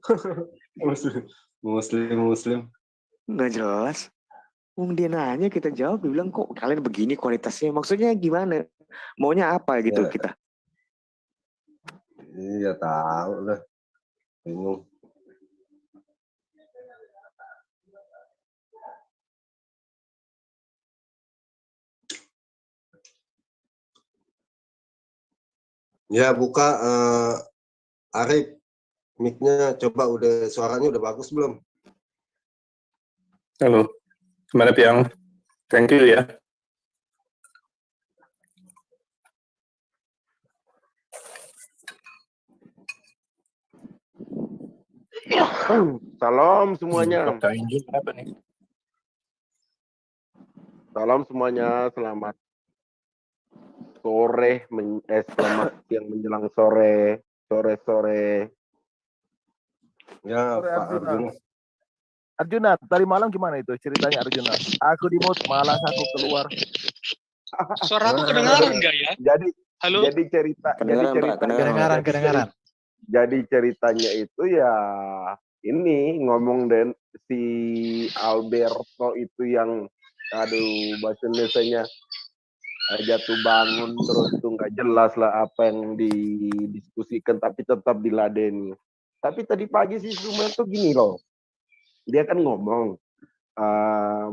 Muslim. Nggak jelas. Dia nanya kita jawab, dia bilang kok kalian begini kualitasnya. Maksudnya gimana? Maunya apa gitu ya. kita? Iya tahu lah. Bingung. Ya buka Arif, mic-nya coba suaranya udah bagus belum? Halo, gimana Piang? Thank you ya. Salam semuanya. Apa nih? Salam semuanya, selamat sore, selamat siang menjelang sore. Ya, Sore, Pak Arjuna. Arjuna, tadi malam gimana itu ceritanya Arjuna? Aku di mood, malas aku keluar. Suara aku kedengaran nggak ya? Halo? Jadi Kedengaran. Jadi ceritanya itu ya ini ngomong dan si Alberto itu yang bahasa Indonesianya jatuh bangun terus tuh nggak jelas lah apa yang didiskusikan tapi tetap diladeni. Tapi tadi pagi si Sumer tuh gini loh, dia kan ngomong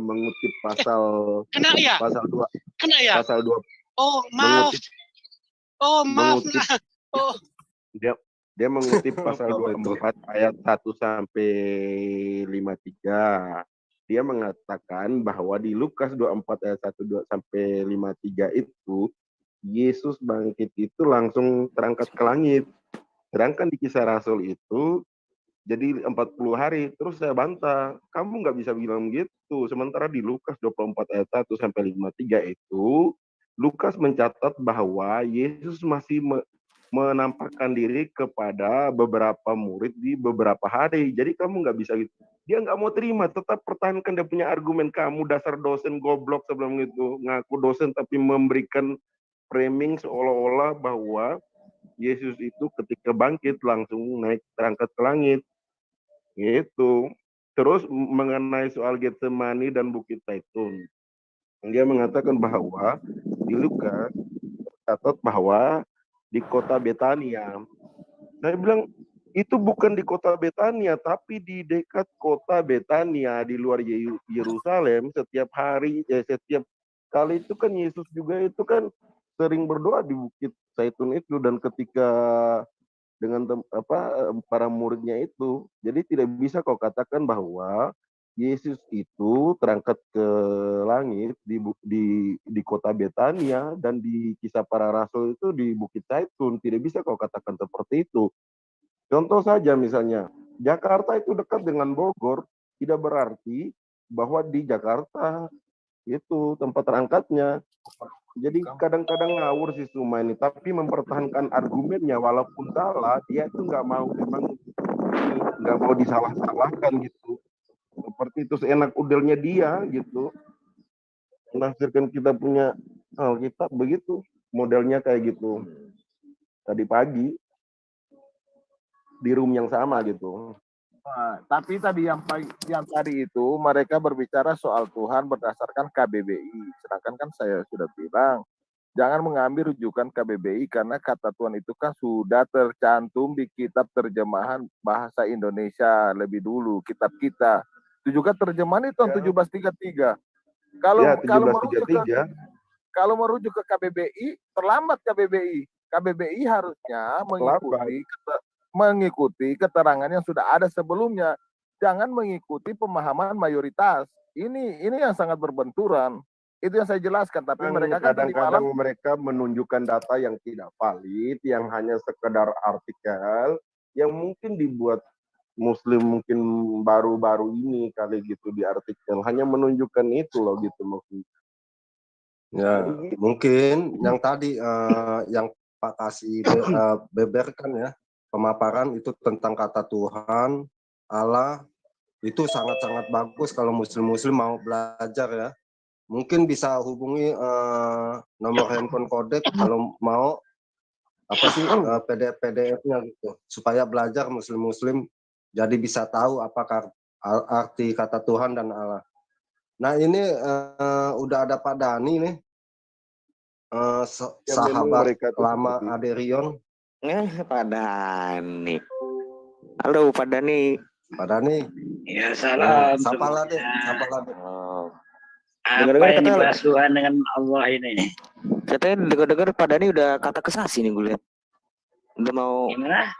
mengutip pasal pasal 2 pasal 2. Oh maaf. Dia mengutip pasal 24 ayat 1 sampai 53. Dia mengatakan bahwa di Lukas 24 ayat 1 sampai 53 itu Yesus bangkit itu langsung terangkat ke langit. Sedangkan di Kisah Rasul itu jadi 40 hari. Terus saya bantah, kamu nggak bisa bilang gitu. Sementara di Lukas 24 ayat 1 sampai 53 itu Lukas mencatat bahwa Yesus masih menampakkan diri kepada beberapa murid di beberapa hari. Jadi kamu nggak bisa gitu. Dia nggak mau terima, tetap pertahankan dia punya argumen. Kamu dasar dosen goblok sebelum itu. Ngaku dosen tapi memberikan framing seolah-olah bahwa Yesus itu ketika bangkit langsung naik terangkat ke langit. Gitu. Terus mengenai soal Getsemani dan Bukit Zaitun. Dia mengatakan bahwa di Lukas catat bahwa di kota Betania. Saya bilang, itu bukan di kota Betania, tapi di dekat kota Betania di luar Yerusalem. Setiap hari, setiap kali itu kan Yesus juga itu kan sering berdoa di Bukit Zaitun itu, dan ketika dengan para muridnya itu, jadi tidak bisa kau katakan bahwa Yesus itu terangkat ke langit di kota Betania dan di Kisah Para Rasul itu di Bukit Zaitun. Tidak bisa kau katakan seperti itu. Contoh saja misalnya, Jakarta itu dekat dengan Bogor, tidak berarti bahwa di Jakarta itu tempat terangkatnya. Jadi kadang-kadang ngawur si Suma ini, tapi mempertahankan argumennya walaupun salah, dia itu nggak mau disalah-salahkan gitu. Seperti itu seenak udelnya dia gitu. Menafsirkan kita punya Alkitab begitu, modelnya kayak gitu. Tadi pagi di room yang sama gitu. Nah, tapi tadi yang tadi itu mereka berbicara soal Tuhan berdasarkan KBBI. Sedangkan kan saya sudah bilang, jangan mengambil rujukan KBBI karena kata Tuhan itu kan sudah tercantum di kitab terjemahan bahasa Indonesia lebih dulu, kitab kita. Itu juga terjemahan itu tahun 1733. Kalau merujuk ke KBBI, terlambat KBBI. KBBI harusnya mengikuti keterangan yang sudah ada sebelumnya, jangan mengikuti pemahaman mayoritas. Ini yang sangat berbenturan. Itu yang saya jelaskan. Tapi mereka kan kadang-kadang mereka menunjukkan data yang tidak valid, yang hanya sekedar artikel yang mungkin dibuat Muslim mungkin baru-baru ini kali gitu di artikel, hanya menunjukkan itu loh gitu maksudnya. Ya mungkin yang tadi yang Pak kasih beberkan ya, pemaparan itu tentang kata Tuhan, Allah, itu sangat-sangat bagus kalau muslim-muslim mau belajar ya. Mungkin bisa hubungi nomor handphone Kodek kalau mau PDF-nya gitu, supaya belajar muslim-muslim jadi bisa tahu apakah arti kata Tuhan dan Allah. Nah ini udah ada Pak Dani nih, sahabat lama Aderion. Pak Dani. Halo Pak Dani. Pak Dani. Ya salam. Sapa lagi. Apa yang dibahas Tuhan dengan Allah ini? Katanya dengar-dengar Pak Dani udah kata kesasi nih gue lihat. Udah mau. Gimana?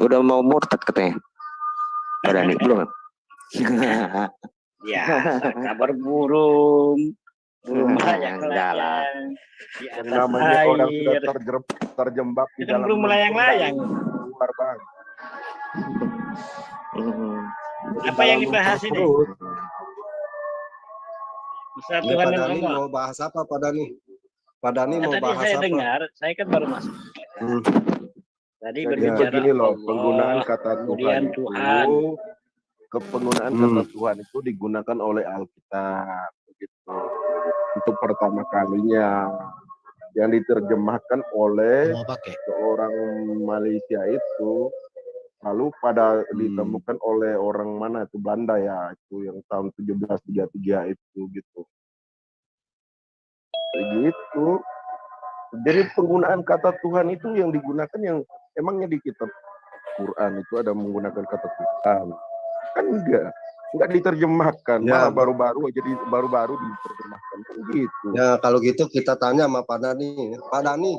Udah mau murtad katanya. Pak Dani belum? Ya, kabar burung melayang-layang di atas namanya air. orang sudah terjebak di dalam belum melayang-layang. Keluar Bang. Apa yang dibahas ini? Ustaz Tuhan Pak Dani mau bahas apa Pak Dani? Pak Dani mau tadi bahas saya apa? dengar, saya kan baru masuk. Tadi berbicara begini loh, Allah, penggunaan kata Tuhan Tuhan. Penggunaan kata Tuhan itu digunakan oleh Alkitab begitu. Untuk pertama kalinya yang diterjemahkan oleh seorang Malaysia itu, lalu pada ditemukan oleh orang mana itu, Belanda ya, itu yang tahun 1733 itu gitu. Begitu. Jadi penggunaan kata Tuhan itu yang digunakan yang emangnya di kitab Quran itu ada menggunakan kata Tuhan. Kan enggak diterjemahkan, ya, malah baru-baru diterjemahkan kan gitu. Ya kalau gitu kita tanya sama Pak Dani. Pak Dani,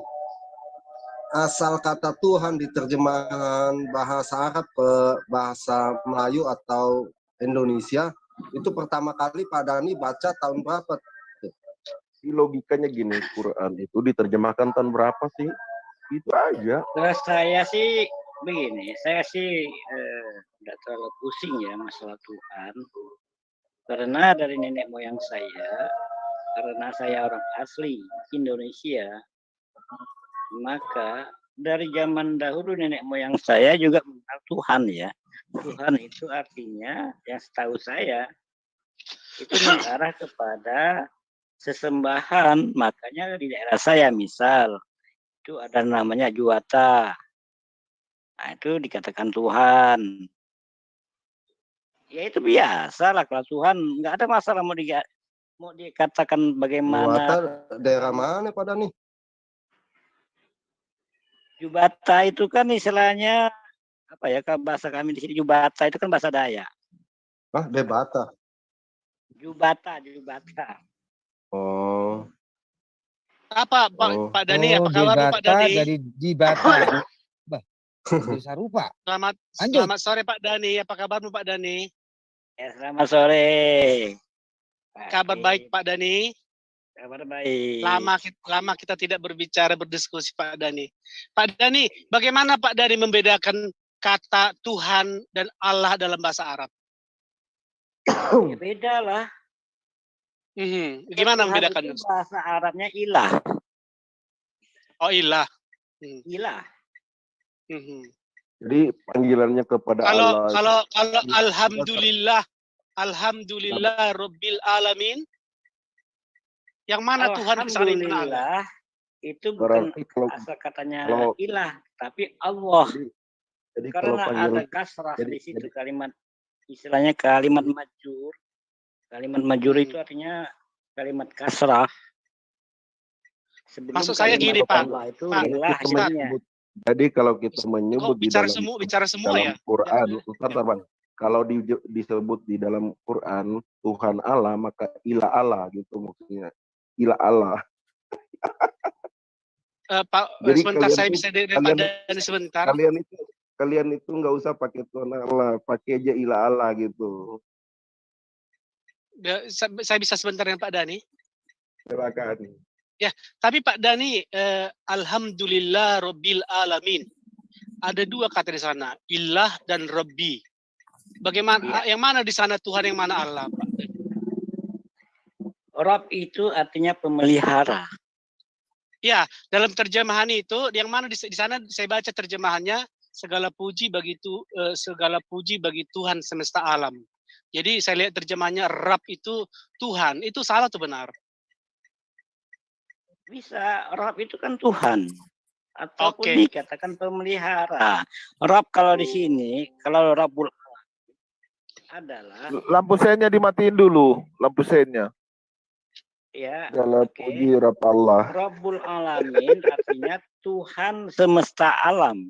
asal kata Tuhan di terjemahan bahasa Arab ke bahasa Melayu atau Indonesia itu pertama kali Pak Dani baca tahun berapa? Logikanya gini, Quran itu diterjemahkan tahun berapa sih? Itu aja. Terus saya sih begini, saya sih tidak terlalu pusing ya masalah Tuhan, karena dari nenek moyang saya, karena saya orang asli Indonesia, maka dari zaman dahulu nenek moyang saya juga mengenal Tuhan ya. Tuhan itu artinya yang setahu saya itu mengarah kepada sesembahan. Makanya di daerah saya misal itu ada namanya Juwata. Nah, itu dikatakan Tuhan. Ya itu biasa lah kalau Tuhan, nggak ada masalah mau dikatakan bagaimana. Juwata daerah mana Pak Dani? Jubata itu kan istilahnya apa ya, kalau bahasa kami di sini Jubata itu kan bahasa Dayak. Ah, Debata. Jubata. Oh. Apa Pak Dani? Apa kabar Pak Dani? Dari Jibata. Bah, bisa rupa. Selamat sore Pak Dani. Apa kabarmu Pak Dani? Selamat sore. Kabar baik Pak Dani. Kabar baik. Lama kita tidak berbicara, berdiskusi Pak Dani. Pak Dani, bagaimana Pak Dani membedakan kata Tuhan dan Allah dalam bahasa Arab? Ya, beda lah. Gimana membedakannya? Bahasa Arabnya ilah. Oh, ilah. Ilah. Jadi panggilannya kepada Allah. Kalau Alhamdulillah Rabbil Alamin. Yang mana Tuhan kesana yang mana Allah? Itu bukan asal katanya ilah, tapi Allah. Jadi karena ada kasrah di situ kalimat, istilahnya kalimat majur. Kalimat majur itu artinya kalimat kasrah. Maksud saya gini Pak. Itu ilah jadinya. Jadi kalau kita menyebut di dalam Quran, kalau disebut di dalam Quran Tuhan Allah, maka ilah Allah gitu maksudnya. Ilah Allah. Pak, jadi sebentar saya bisa Pak Dani sebentar. Kalian itu nggak usah pakai Tuhan Allah, pakai aja ilah Allah gitu. Saya bisa sebentar dengan Pak Dani? Silakan. Ya, tapi Pak Dani, Alhamdulillah Rabbil Alamin. Ada dua kata di sana, ilah dan Rabbi. Bagaimana, yang mana di sana Tuhan, yang mana Allah, Pak? Rabb itu artinya pemelihara. Ya, dalam terjemahan itu, yang mana di sana saya baca terjemahannya, segala puji bagi Tuhan semesta alam. Jadi saya lihat terjemahannya Rabb itu Tuhan, itu salah atau benar? Bisa, Rabb itu kan Tuhan. Ataupun dikatakan pemelihara. Rabb kalau di sini, kalau Rabbul adalah lampu senya dimatiin dulu, lampu senya. Ya, puji Rabb Allah. Rabbul Alamin artinya Tuhan semesta alam.